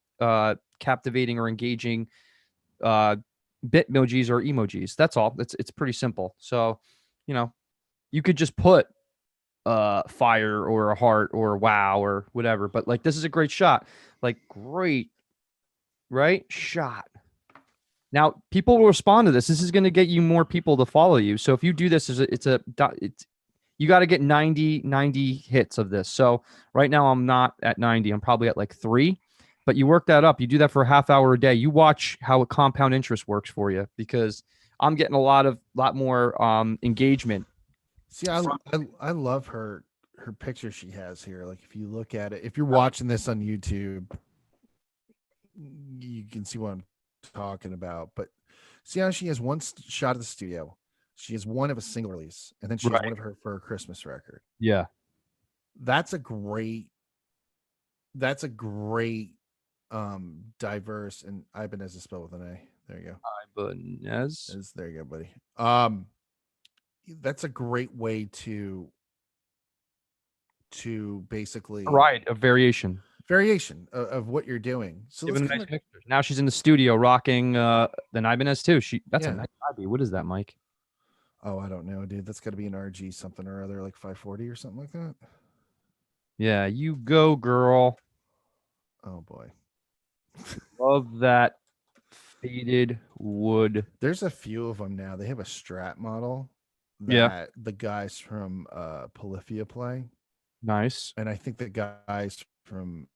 captivating or engaging Bitmojis or emojis. That's all. It's pretty simple. So, you could just put fire or a heart or wow or whatever. But like, this is a great shot. Like, great, right? Shot. Now, people will respond to this. This is going to get you more people to follow you. So if you do this, you got to get 90 hits of this. So right now I'm not at 90. I'm probably at like 3. But you work that up. You do that for a half hour a day. You watch how a compound interest works for you, because I'm getting a lot more engagement. See, I love her picture she has here. Like, if you look at it, if you're watching this on YouTube, you can see what I'm talking about. But see how she has one shot of the studio, she has one of a single release, and then she has one of her for a Christmas record. Yeah, that's a great diverse, and Ibanez is spelled with an A. There you go. Ibanez. There you go, buddy. That's a great way to basically a variation of what you're doing. So nice now she's in the studio rocking the Ibanez too. That's a nice IB. What is that, Mike? Oh, I don't know, dude. That's got to be an RG something or other, like 540 or something like that. Yeah, you go, girl. Oh boy. Love that faded wood. There's a few of them now. They have a Strat model that the guys from Polyphia play. Nice. And I think the guys from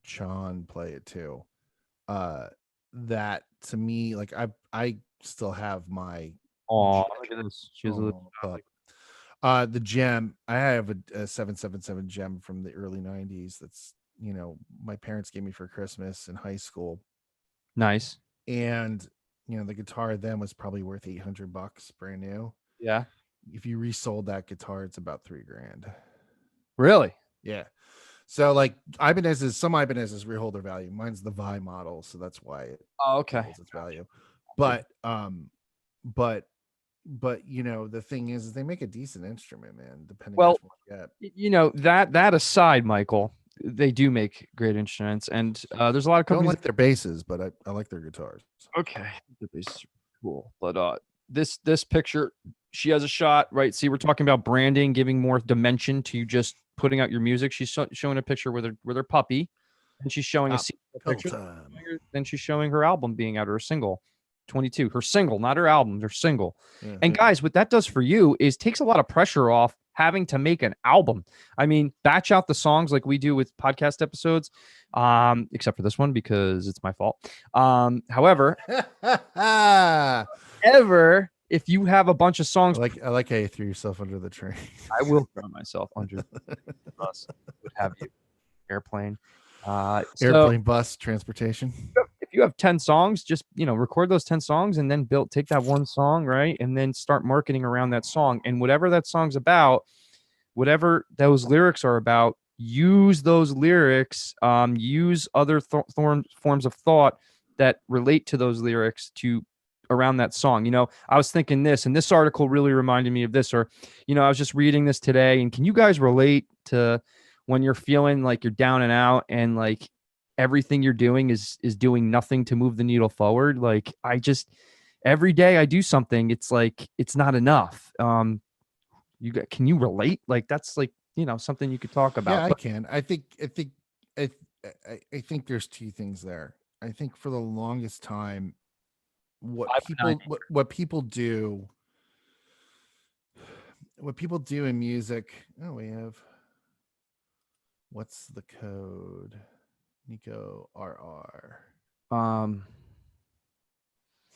Sean play it too. That to me, like I still have my look at this. She has a little the gem. I have a 777 gem from the early 90s. That's, my parents gave me for Christmas in high school. Nice. And the guitar then was probably worth $800 brand new. Yeah. If you resold that guitar, it's about $3,000. Really? Yeah. So like some Ibanez's rehold their value. Mine's the Vi model, so that's why it okay. holds its value. But but the thing is they make a decent instrument, man, depending Well, on what you get. That aside, Michael, they do make great instruments, and there's a lot of I don't companies. like their basses, but I like their guitars. Okay, the basses are cool, but this picture, she has a shot, right? See, we're talking about branding, giving more dimension to just putting out your music. She's showing a picture with her puppy, and she's showing a picture. Time. Then she's showing her album being out, or a single. 22, her single, not her album, her single. Yeah. And guys, what that does for you is takes a lot of pressure off having to make an album. I mean, batch out the songs like we do with podcast episodes, except for this one because it's my fault. However, if you have a bunch of songs, I like how you threw yourself under the train. I will throw myself under the bus. Would have you airplane, airplane, bus, transportation. If you have 10 songs, just record those 10 songs and then take that one song, right, and then start marketing around that song, and whatever that song's about, whatever those lyrics are about, use those lyrics, use other forms of thought that relate to those lyrics to around that song. I was thinking this, and this article really reminded me of this, or I was just reading this today, and can you guys relate to when you're feeling like you're down and out and like everything you're doing is doing nothing to move the needle forward? Like, every day I do something, it's like it's not enough. Can you relate? Like, that's like something you could talk about. Yeah, I can. I think there's two things there. I think for the longest time, what people do in music. Oh, we have. What's the code? Nico RR.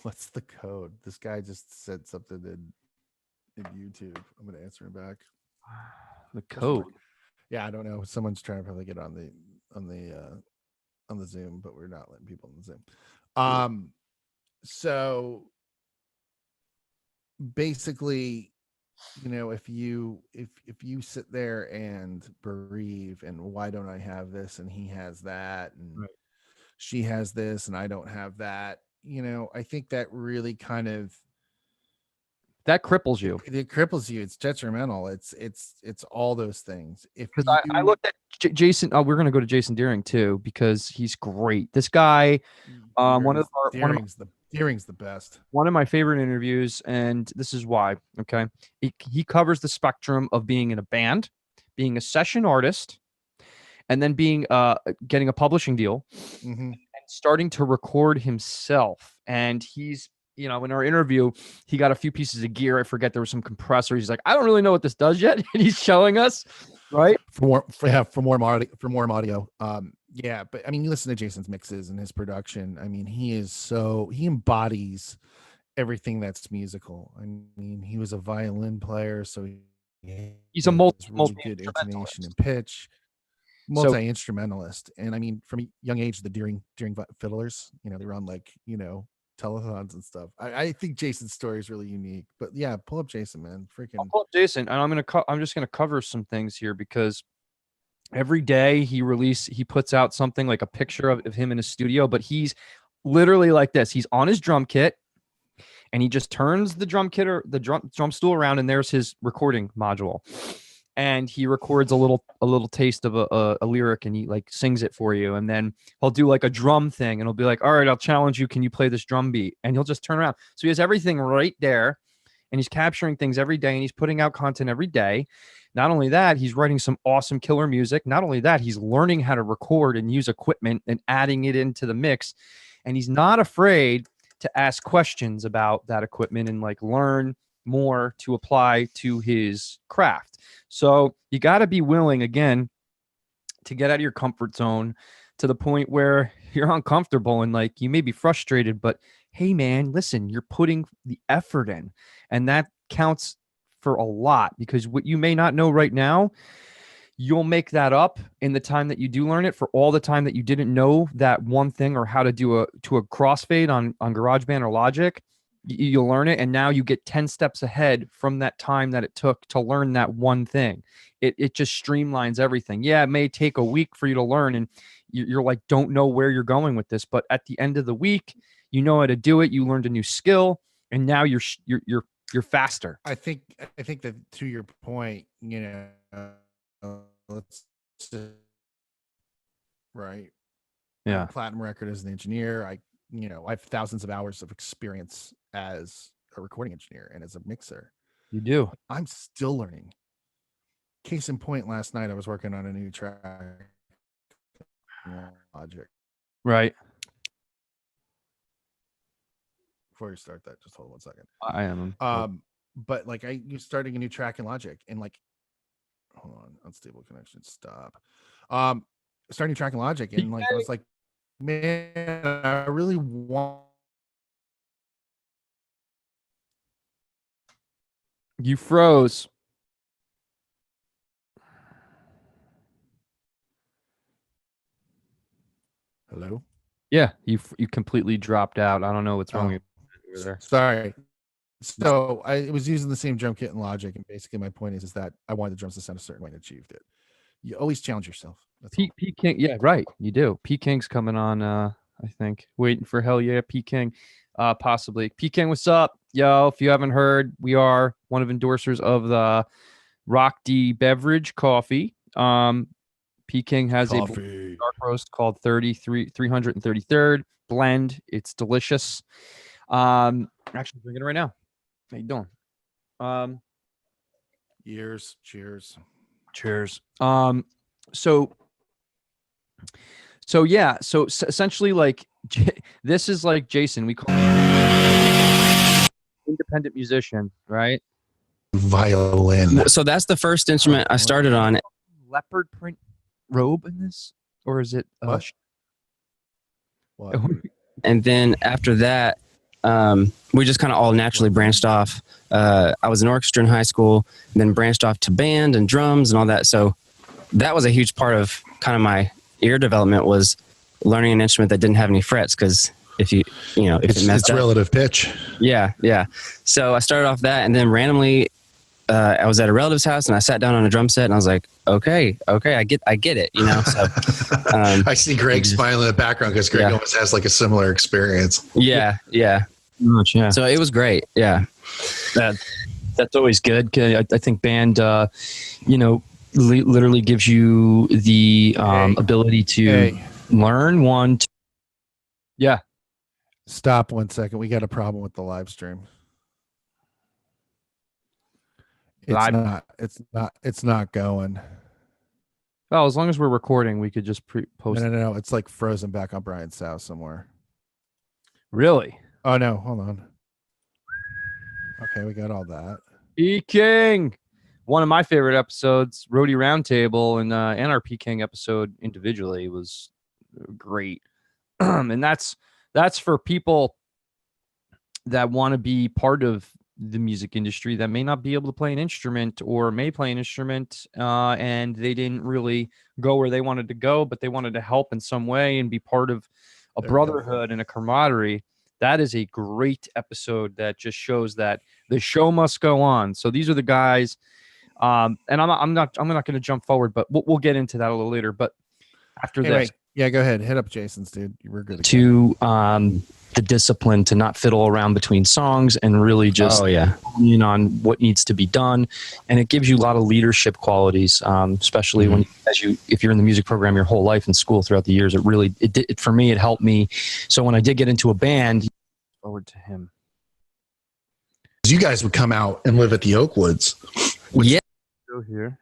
What's the code? This guy just said something in YouTube. I'm gonna answer him back. The code. Yeah, I don't know. Someone's trying to probably get on the Zoom, but we're not letting people on the Zoom. So basically, if you sit there and bereave and why don't I have this and he has that and right. She has this and I don't have that, I think that really kind of that cripples you. It cripples you. It's detrimental. It's all those things. Because I looked at Jason. Oh, we're gonna go to Jason Deering too because he's great. This guy, Deering's the best. One of my favorite interviews, and this is why. Okay, he covers the spectrum of being in a band, being a session artist, and then being getting a publishing deal, and starting to record himself. And he's in our interview, he got a few pieces of gear. I forget, there was some compressors. He's like, I don't really know what this does yet, and he's showing us, right? For more audio. Yeah, but I mean, you listen to Jason's mixes and his production. I mean, he embodies everything that's musical. I mean, he was a violin player, so he's a multi good intonation and pitch, multi-instrumentalist. And I mean, from a young age, the Deering fiddlers, they were on telethons and stuff. I think Jason's story is really unique. But yeah, pull up Jason, man. I'll pull up Jason, and I'm just gonna cover some things here because every day he puts out something like a picture of him in his studio, but he's literally like this. He's on his drum kit and he just turns the drum kit or the drum stool around, and there's his recording module. And he records a little taste of a lyric, and he sings it for you. And then he'll do a drum thing, and he'll be like, all right, I'll challenge you. Can you play this drum beat? And he'll just turn around. So he has everything right there, and he's capturing things every day, and he's putting out content every day. Not only that, he's writing some awesome killer music. Not only that, he's learning how to record and use equipment and adding it into the mix. And he's not afraid to ask questions about that equipment and learn more to apply to his craft. So you got to be willing, again, to get out of your comfort zone to the point where you're uncomfortable and you may be frustrated, but hey, man, listen, you're putting the effort in, and that counts for a lot, because what you may not know right now, you'll make that up in the time that you do learn it. For all the time that you didn't know that one thing or how to do a crossfade on GarageBand or Logic, you'll learn it, and now you get 10 steps ahead from that time that it took to learn that one thing. It just streamlines everything. Yeah, it may take a week for you to learn, and you're don't know where you're going with this, but at the end of the week, you know how to do it. You learned a new skill, and now you're You're faster. I think that to your point, let's right. Yeah. Platinum record as an engineer. I have thousands of hours of experience as a recording engineer and as a mixer. You do. I'm still learning. Case in point, last night I was working on a new track, Logic. Right. Before you start that, just hold 1 second. I am. But like you're starting a new track in Logic, and like, hold on, unstable connection, stop. Starting a track in Logic, and like I was like, man, I really want. You froze. Hello. Yeah, you completely dropped out. I don't know what's wrong with there. Sorry. So I was using the same drum kit in Logic, and basically my point is that I wanted the drums to sound a certain way and achieved it. You always challenge yourself. That's P King, yeah, right. You do. P King's coming on. I think waiting for hell yeah, P King, possibly. P King, what's up, yo? If you haven't heard, we are one of endorsers of the Rock D beverage coffee. P King has a dark roast called 333rd blend. It's delicious. I'm actually drinking it right now. How you doing? Cheers. So yeah, so essentially, like, this is like Jason. We call him independent musician, right? Violin. So that's the first instrument I started on. Leopard print robe in this, or is it? What? And then after that, we just kind of all naturally branched off. I was an orchestra in high school, then branched off to band and drums and all that. So that was a huge part of kind of my ear development, was learning an instrument that didn't have any frets, because if it messed up, relative pitch. Yeah. So I started off that, and then randomly, I was at a relative's house and I sat down on a drum set and I was like, okay, I get it, So I see Greg smiling in the background because Greg almost has like a similar experience. Yeah. Much, yeah. So it was great. Yeah. That's always good. I think band, literally gives you the ability to learn one. Yeah. Stop 1 second. We got a problem with the live stream. It's not going. Well, as long as we're recording, we could just post. No. It's like frozen back on Brian's house somewhere. Really? Oh no, hold on. Okay, we got all that. P King, one of my favorite episodes, Roadie Roundtable, and our P King episode individually was great. And that's for people that want to be part of the music industry that may not be able to play an instrument, or may play an instrument and they didn't really go where they wanted to go, but they wanted to help in some way and be part of a brotherhood and a camaraderie. That is a great episode that just shows that the show must go on. So these are the guys, and I'm not going to jump forward, but we'll get into that a little later. But after this, yeah, go ahead, hit up Jason's, dude. We're good to the discipline to not fiddle around between songs and really just lean on what needs to be done. And it gives you a lot of leadership qualities, especially if you're in the music program your whole life in school throughout the years. For me, it helped me. So when I did get into a band, forward to him. You guys would come out and live at the Oakwoods. Go here.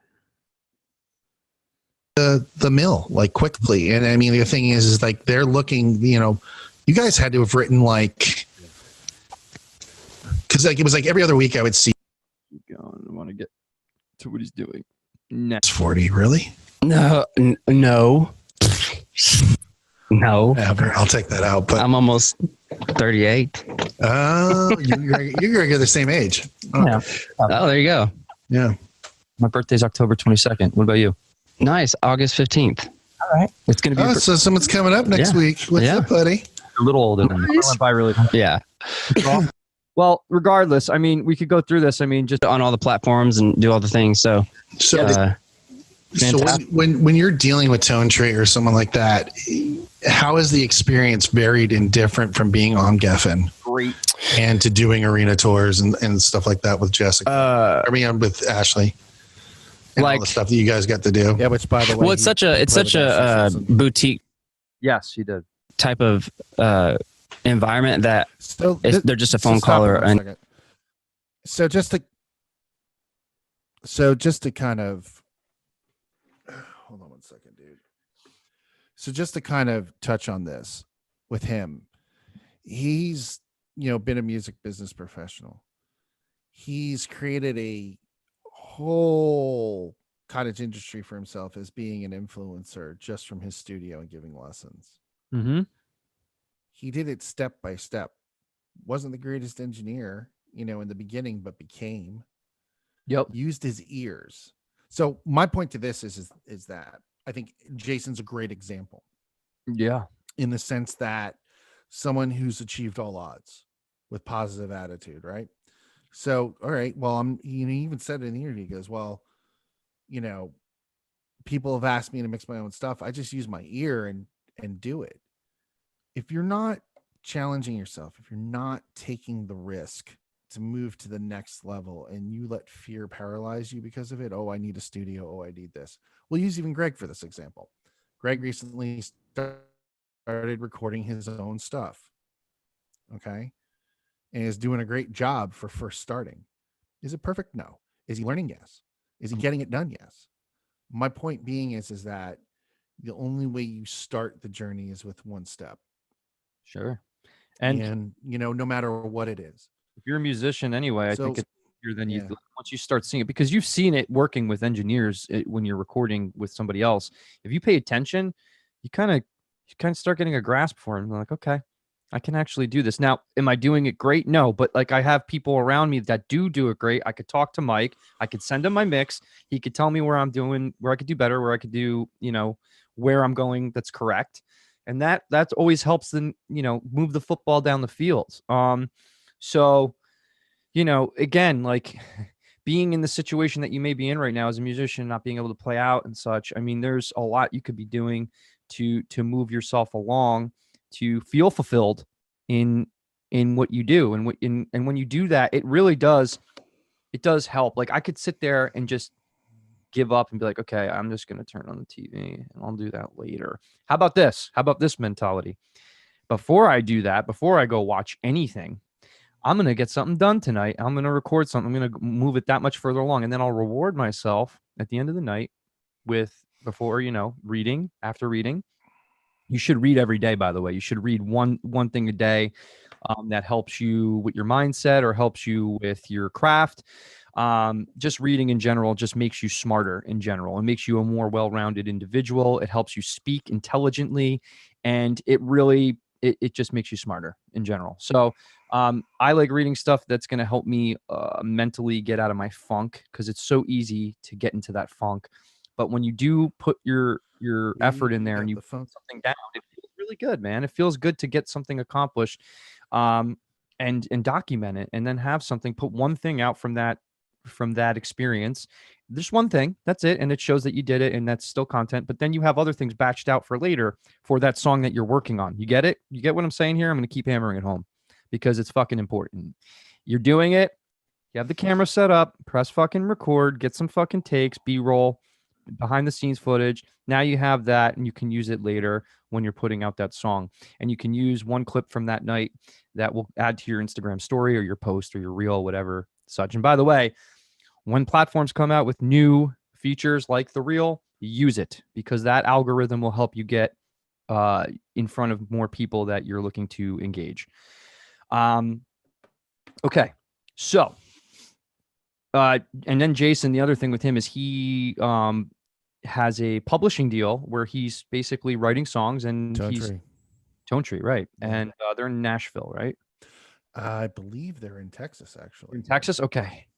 The mill, like, quickly. And I mean, the thing is like, they're looking, you guys had to have written like, because like it was like every other week I would see. Keep going. I want to get to what he's doing next. 40, really? No. I'll take that out. But I'm almost 38. Oh, you're the same age. Yeah. Oh, there you go. Yeah. My birthday's October 22nd. What about you? Nice. August 15th. All right. It's going to be. So someone's coming up next week. What's up, buddy? A little older than me. I went by really fast. Yeah. Well, regardless, I mean, we could go through this. I mean, just on all the platforms and do all the things. So when you're dealing with Tone Tree or someone like that, how is the experience varied and different from being on Geffen? great. and to doing arena tours and stuff like that with Jessica. I'm with Ashley. And all the stuff that you guys got to do. Yeah, which by the way, Well, it's such a boutique Yes, he did. type of environment that so they're just a phone stop call it or one second. So just to kind of hold on one second, dude. So just to kind of touch on this with him, he's been a music business professional. He's created a whole cottage industry for himself as being an influencer just from his studio and giving lessons. Mm-hmm. He did it step by step. Wasn't the greatest engineer, in the beginning, but became. Yep. Used his ears. So my point to this is that I think Jason's a great example. Yeah. In the sense that someone who's achieved all odds with positive attitude, right? So, all right, well, he even said in the interview, he goes, well, people have asked me to mix my own stuff. I just use my ear and do it. If you're not challenging yourself, if you're not taking the risk to move to the next level and you let fear paralyze you because of it, oh, I need a studio, oh, I need this. We'll use even Greg for this example. Greg recently started recording his own stuff, okay, and is doing a great job for first starting. Is it perfect? No. Is he learning? Yes. Is he getting it done? Yes. My point being is that the only way you start the journey is with one step. Sure. And no matter what it is. If you're a musician anyway, I think it's easier than yeah. once you start seeing it, because you've seen it working with engineers when you're recording with somebody else. If you pay attention, you kind of start getting a grasp for it. And like, okay, I can actually do this. Now, am I doing it great? No, but like I have people around me that do it great. I could talk to Mike. I could send him my mix. He could tell me where I could do better, where I could do, where I'm going that's correct. And that always helps them, move the football down the field. So, again, like being in the situation that you may be in right now as a musician, not being able to play out and such. I mean, there's a lot you could be doing to move yourself along, to feel fulfilled in what you do. And when you do that, it really does help. Like I could sit there and just give up and be like, okay, I'm just going to turn on the TV and I'll do that later. How about this? How about this mentality? Before I do that, before I go watch anything, I'm going to get something done tonight. I'm going to record something. I'm going to move it that much further along. And then I'll reward myself at the end of the night before, reading, after reading. You should read every day, by the way. You should read one thing a day that helps you with your mindset or helps you with your craft. Just reading in general just makes you smarter in general. It makes you a more well-rounded individual. It helps you speak intelligently, and it really it just makes you smarter in general. So I like reading stuff that's going to help me mentally get out of my funk, because it's so easy to get into that funk. But when you do put your effort in there and you put something down, it feels really good, man. It feels good to get something accomplished and document it, and then have something, put one thing out from that experience. Just one thing, that's it, and it shows that you did it, and that's still content. But then you have other things batched out for later for that song that you're working on. You get it? You get what I'm saying here? I'm going to keep hammering it home because it's fucking important. You're doing it. You have the camera set up, press fucking record, get some fucking takes, B-roll, behind the scenes footage. Now you have that, and you can use it later when you're putting out that song. And you can use one clip from that night that will add to your Instagram story or your post or your reel, whatever such. And by the way, when platforms come out with new features like the reel, use it, because that algorithm will help you get in front of more people that you're looking to engage. Okay, so and then Jason, the other thing with him is he has a publishing deal where he's basically writing songs, and Tone Tree, right? And they're in Nashville, right? I believe they're in Texas, actually. In Texas, okay.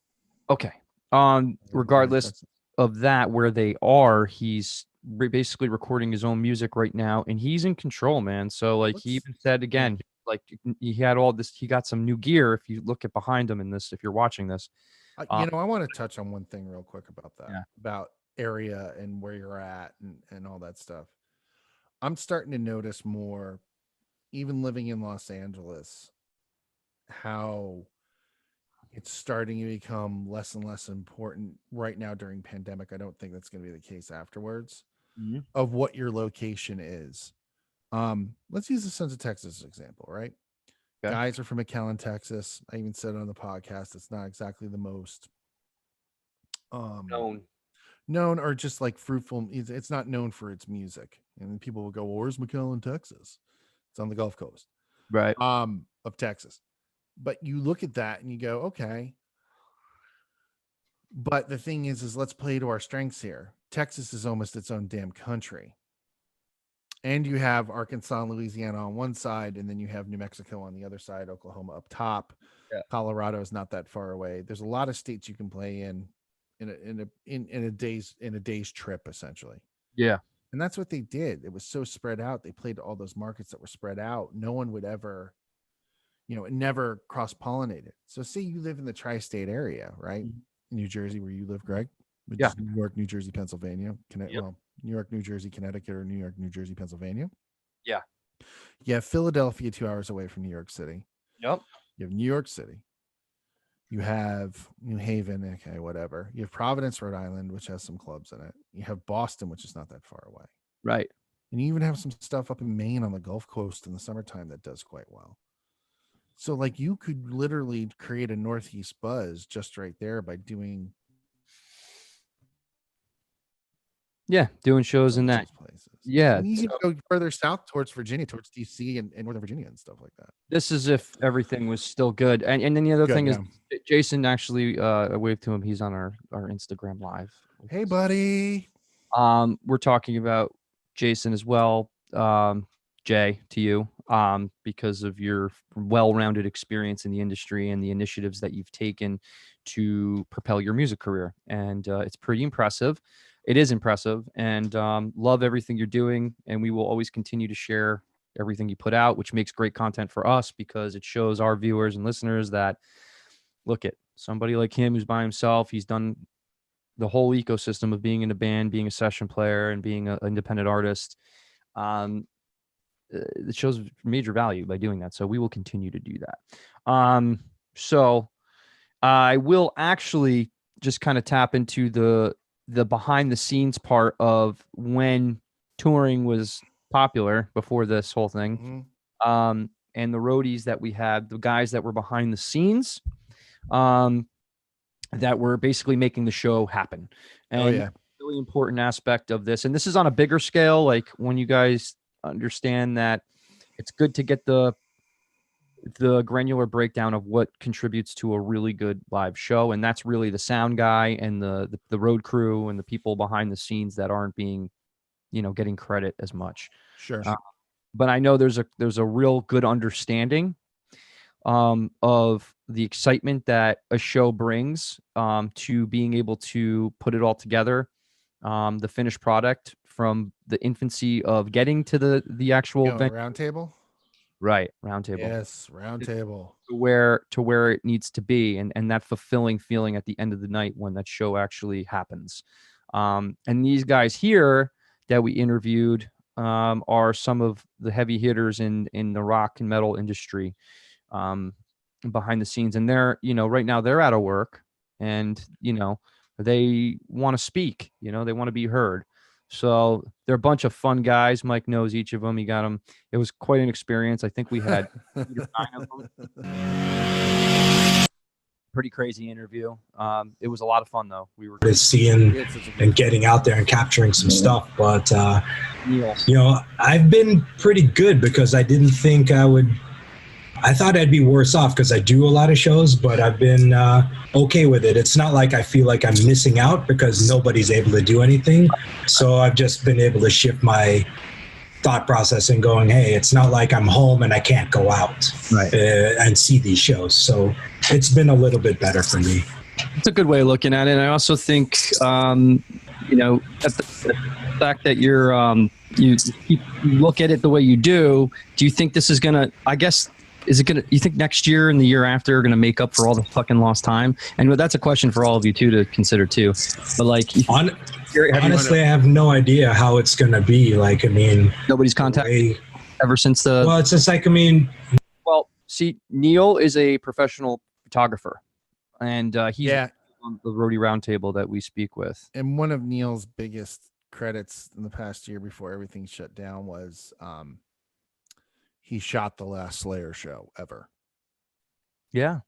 Regardless of that, where they are, he's basically recording his own music right now, and he's in control, man. So like he even said again, like he had all this, he got some new gear. If you look at behind him in this, if you're watching this, I want to touch on one thing real quick about that, about area and where you're at and all that stuff. I'm starting to notice more, even living in Los Angeles, how it's starting to become less and less important right now during pandemic. I don't think that's going to be the case afterwards of what your location is. Let's use the Sons of Texas example, right? Okay. Guys are from McAllen, Texas. I even said it on the podcast, it's not exactly the most known or just like fruitful. It's not known for its music. And people will go, well, where's McAllen, Texas? It's on the Gulf Coast, right? Of Texas. But you look at that and you go, okay. But the thing is let's play to our strengths here. Texas is almost its own damn country. And you have Arkansas and Louisiana on one side, and then you have New Mexico on the other side, Oklahoma up top. Yeah. Colorado is not that far away. There's a lot of states you can play in a day's trip, essentially. Yeah. And that's what they did. It was so spread out. They played all those markets that were spread out. No one would ever, it never cross-pollinated. So say you live in the tri-state area, right? New Jersey, where you live, Greg, which is New York, New Jersey, Pennsylvania, New York, New Jersey, Connecticut, or New York, New Jersey, Pennsylvania. Yeah. You have Philadelphia 2 hours away from New York City. Yep. You have New York City. You have New Haven, okay, whatever. You have Providence, Rhode Island, which has some clubs in it. You have Boston, which is not that far away. Right. And you even have some stuff up in Maine on the Gulf Coast in the summertime that does quite well. So like you could literally create a Northeast buzz just right there by doing shows in that places. Yeah. And you can go further south towards Virginia, towards DC and Northern Virginia and stuff like that. This is if everything was still good. And then the other thing is Jason actually I waved to him. He's on our Instagram live. Hey buddy. We're talking about Jason as well. Jay, to you, because of your well-rounded experience in the industry and the initiatives that you've taken to propel your music career. And it's pretty impressive. It is impressive, and love everything you're doing. And we will always continue to share everything you put out, which makes great content for us because it shows our viewers and listeners that, look at somebody like him who's by himself. He's done the whole ecosystem of being in a band, being a session player, and being an independent artist. It shows major value by doing that. So we will continue to do that. So I will actually just kind of tap into the behind the scenes part of when touring was popular before this whole thing. And the roadies that we had, the guys that were behind the scenes, that were basically making the show happen. And really important aspect of this. And this is on a bigger scale. Like when you guys understand that it's good to get the granular breakdown of what contributes to a really good live show, and that's really the sound guy and the road crew and the people behind the scenes that aren't being getting credit as much. Sure. But I know there's a real good understanding of the excitement that a show brings to being able to put it all together, the finished product from the infancy of getting to the actual round table. Right. Round table. Yes. Round table. To where it needs to be. And that fulfilling feeling at the end of the night when that show actually happens. And these guys here that we interviewed are some of the heavy hitters in the rock and metal industry behind the scenes. And they're, right now they're out of work and, they want to speak, they want to be heard. So they're a bunch of fun guys. Mike knows each of them. He got them. It was quite an experience. I think we had 8 or 9 of them. Pretty crazy interview. It was a lot of fun though. We were seeing and getting out there and capturing some stuff. But I've been pretty good because I didn't think I thought I'd be worse off because I do a lot of shows, but I've been okay with it. It's not like I feel like I'm missing out because nobody's able to do anything. So I've just been able to shift my thought process and going, hey, it's not like I'm home and I can't go out and see these shows. So it's been a little bit better for me. It's a good way of looking at it. And I also think, at the fact that you look at it the way you do you think this is going to, you think next year and the year after are going to make up for all the fucking lost time? And that's a question for all of you too to consider too. But honestly, I have no idea how it's going to be. Nobody's contacted ever since well, it's just See, Neil is a professional photographer, and he's Yeah. on the Roadie Roundtable that we speak with. And one of Neil's biggest credits in the past year before everything shut down was he shot the last Slayer show ever. Yeah.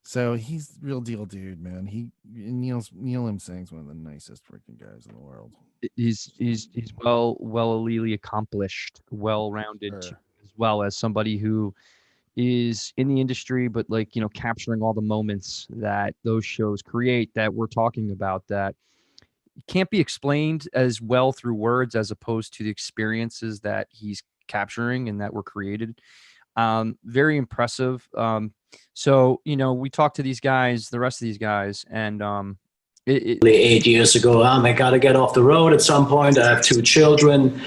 So he's real deal dude, man. Neil M. Sing's one of the nicest freaking guys in the world. He's well accomplished, well-rounded Sure. as well as somebody who is in the industry, but like, capturing all the moments that those shows create that we're talking about that can't be explained as well through words as opposed to the experiences that he's capturing and that were created. Very impressive. So, we talked to these guys, the rest of these guys, and 8 years ago, I got to get off the road at some point. I have 2 children,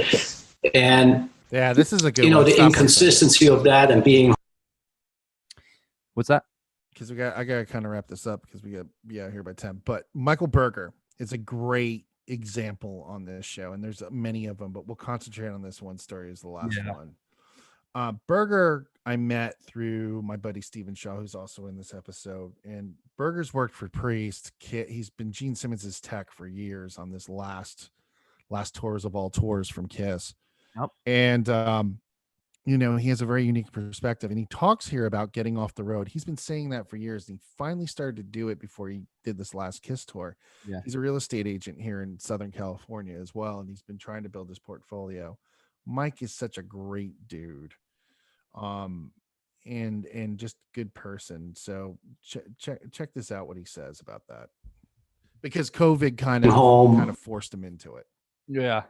and yeah, this is a good the one. Stop inconsistency of that and being. What's that? Because I gotta kind of wrap this up because we got be out here by 10. But Michael Berger is a great example on this show, and there's many of them, but we'll concentrate on this one story as the last one. Berger, I met through my buddy Steven Shaw, who's also in this episode. And Berger's worked for Priest. He's been Gene Simmons' tech for years on this last tours of all tours from Kiss. Yep. And he has a very unique perspective, and he talks here about getting off the road. He's been saying that for years, and he finally started to do it before he did this last Kiss tour. Yeah. He's a real estate agent here in Southern California as well, and he's been trying to build his portfolio. Mike is such a great dude. And just good person. So check this out, what he says about that, because COVID kind of forced him into it. Yeah.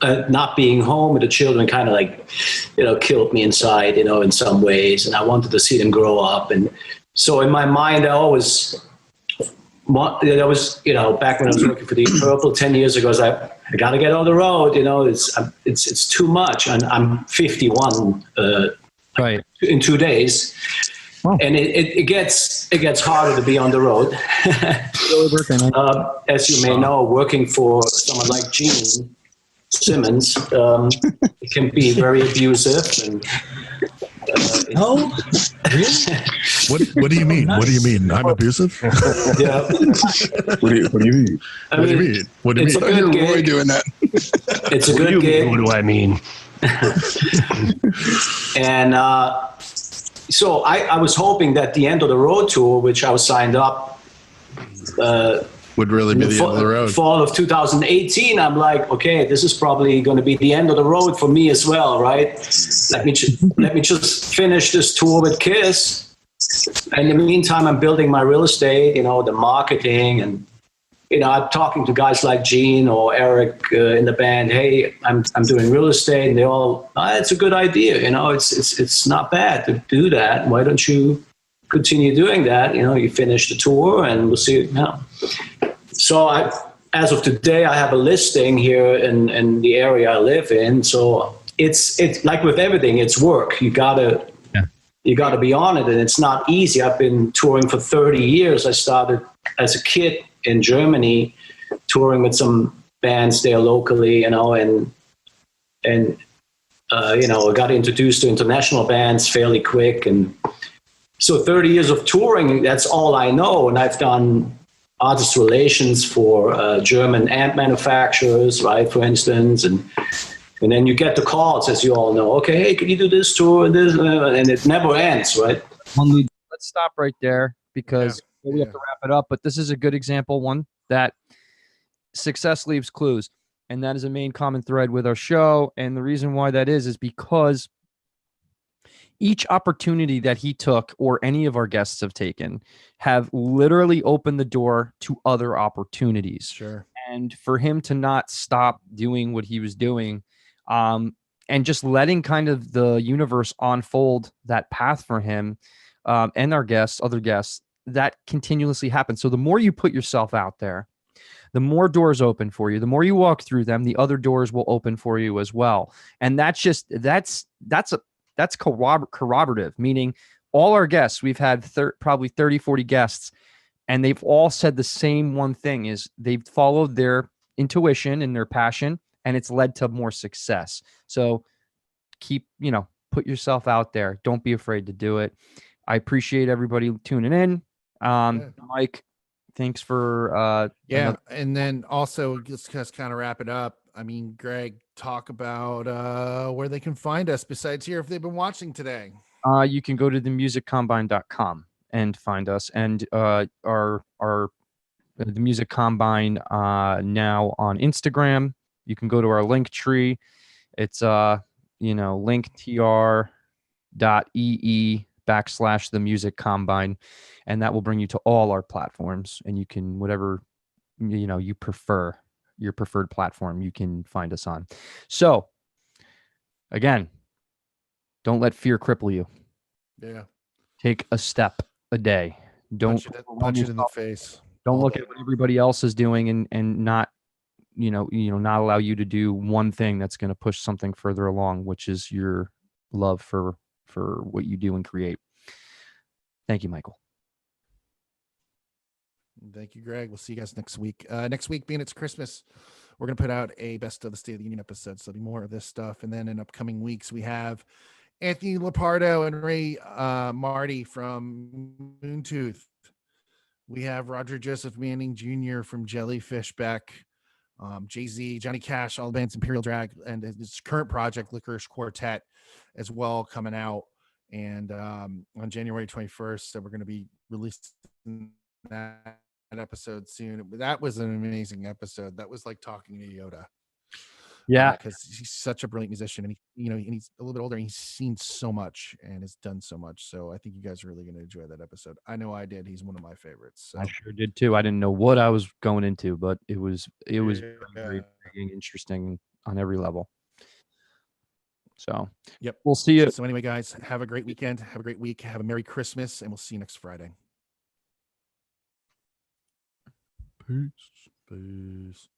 Not being home with the children kind of like, killed me inside, in some ways. And I wanted to see them grow up. And so in my mind, back when I was working for Deep Purple 10 years ago, I was like, I got to get on the road. It's too much. And I'm 51 right in 2 days. Wow. And it gets harder to be on the road. As you may know, working for someone like Gene Simmons, it can be very abusive. And really? What do you mean? What do you mean? I'm abusive? Yeah. What do you mean? What do you mean? What do you It's mean? a good Roy gig. doing that. It's a good gig. What do I mean? And so I was hoping that the end of the road tour, which I was signed up, would really be the end of the road. Fall of 2018, I'm like, okay, this is probably going to be the end of the road for me as well, right? Let me just finish this tour with Kiss. And in the meantime, I'm building my real estate, the marketing, and I'm talking to guys like Gene or Eric in the band. Hey, I'm doing real estate, and they all, it's a good idea. It's not bad to do that. Why don't you continue doing that? You finish the tour, and we'll see. So as of today, I have a listing here in the area I live in. So it's like with everything, it's work. You gotta be on it, and it's not easy. I've been touring for 30 years. I started as a kid in Germany, touring with some bands there locally, and I got introduced to international bands fairly quick. And so 30 years of touring, that's all I know. And I've done artist relations for German amp manufacturers, right, for instance. And then you get the calls, as you all know. Okay, hey, can you do this tour and this? And it never ends, right? Let's stop right there because we have to wrap it up. But this is a good example, one that success leaves clues. And that is a main common thread with our show. And the reason why that is because each opportunity that he took or any of our guests have taken have literally opened the door to other opportunities. Sure. And for him to not stop doing what he was doing and just letting kind of the universe unfold that path for him and our guests, other guests, that continuously happens. So the more you put yourself out there, the more doors open for you. The more you walk through them, the other doors will open for you as well. And that's corroborative, meaning all our guests, we've had probably 30, 40 guests, and they've all said the same one thing is they've followed their intuition and their passion, and it's led to more success. So keep, Put yourself out there. Don't be afraid to do it. I appreciate everybody tuning in. Mike, thanks for and then also just kind of wrap it up. I mean, Greg, talk about where they can find us besides here if they've been watching today. You can go to themusiccombine.com and find us, and our the Music Combine now on Instagram. You can go to our link tree. It's linktr.ee/the Music Combine, and that will bring you to all our platforms, and you can whatever you prefer, your preferred platform, you can find us on. So again, don't let fear cripple you. Yeah. Take a step a day. Don't punch it in the face. Don't look at what everybody else is doing and not not allow you to do one thing that's going to push something further along, which is your love for what you do and create. Thank you, Michael. Thank you, Greg. We'll see you guys next week. Next week, being it's Christmas, we're going to put out a best of the State of the Union episode. So there'll be more of this stuff. And then in upcoming weeks, we have Anthony Lepardo and Ray Marty from Moontooth. We have Roger Joseph Manning Jr. from Jellyfish Beck. Jay-Z, Johnny Cash, all the bands, Imperial Drag, and his current project, Licorice Quartet, as well, coming out. And on January 21st, so we're going to be releasing that episode soon. That was an amazing episode. That was like talking to Yoda. Yeah, because he's such a brilliant musician, and he's a little bit older, and he's seen so much and has done so much. So I think you guys are really going to enjoy that episode. I know I did. He's one of my favorites. So. I sure did too. I didn't know what I was going into, but it was very interesting on every level. So yep, we'll see you. So anyway, guys, have a great weekend. Have a great week. Have a Merry Christmas, and we'll see you next Friday. Peace.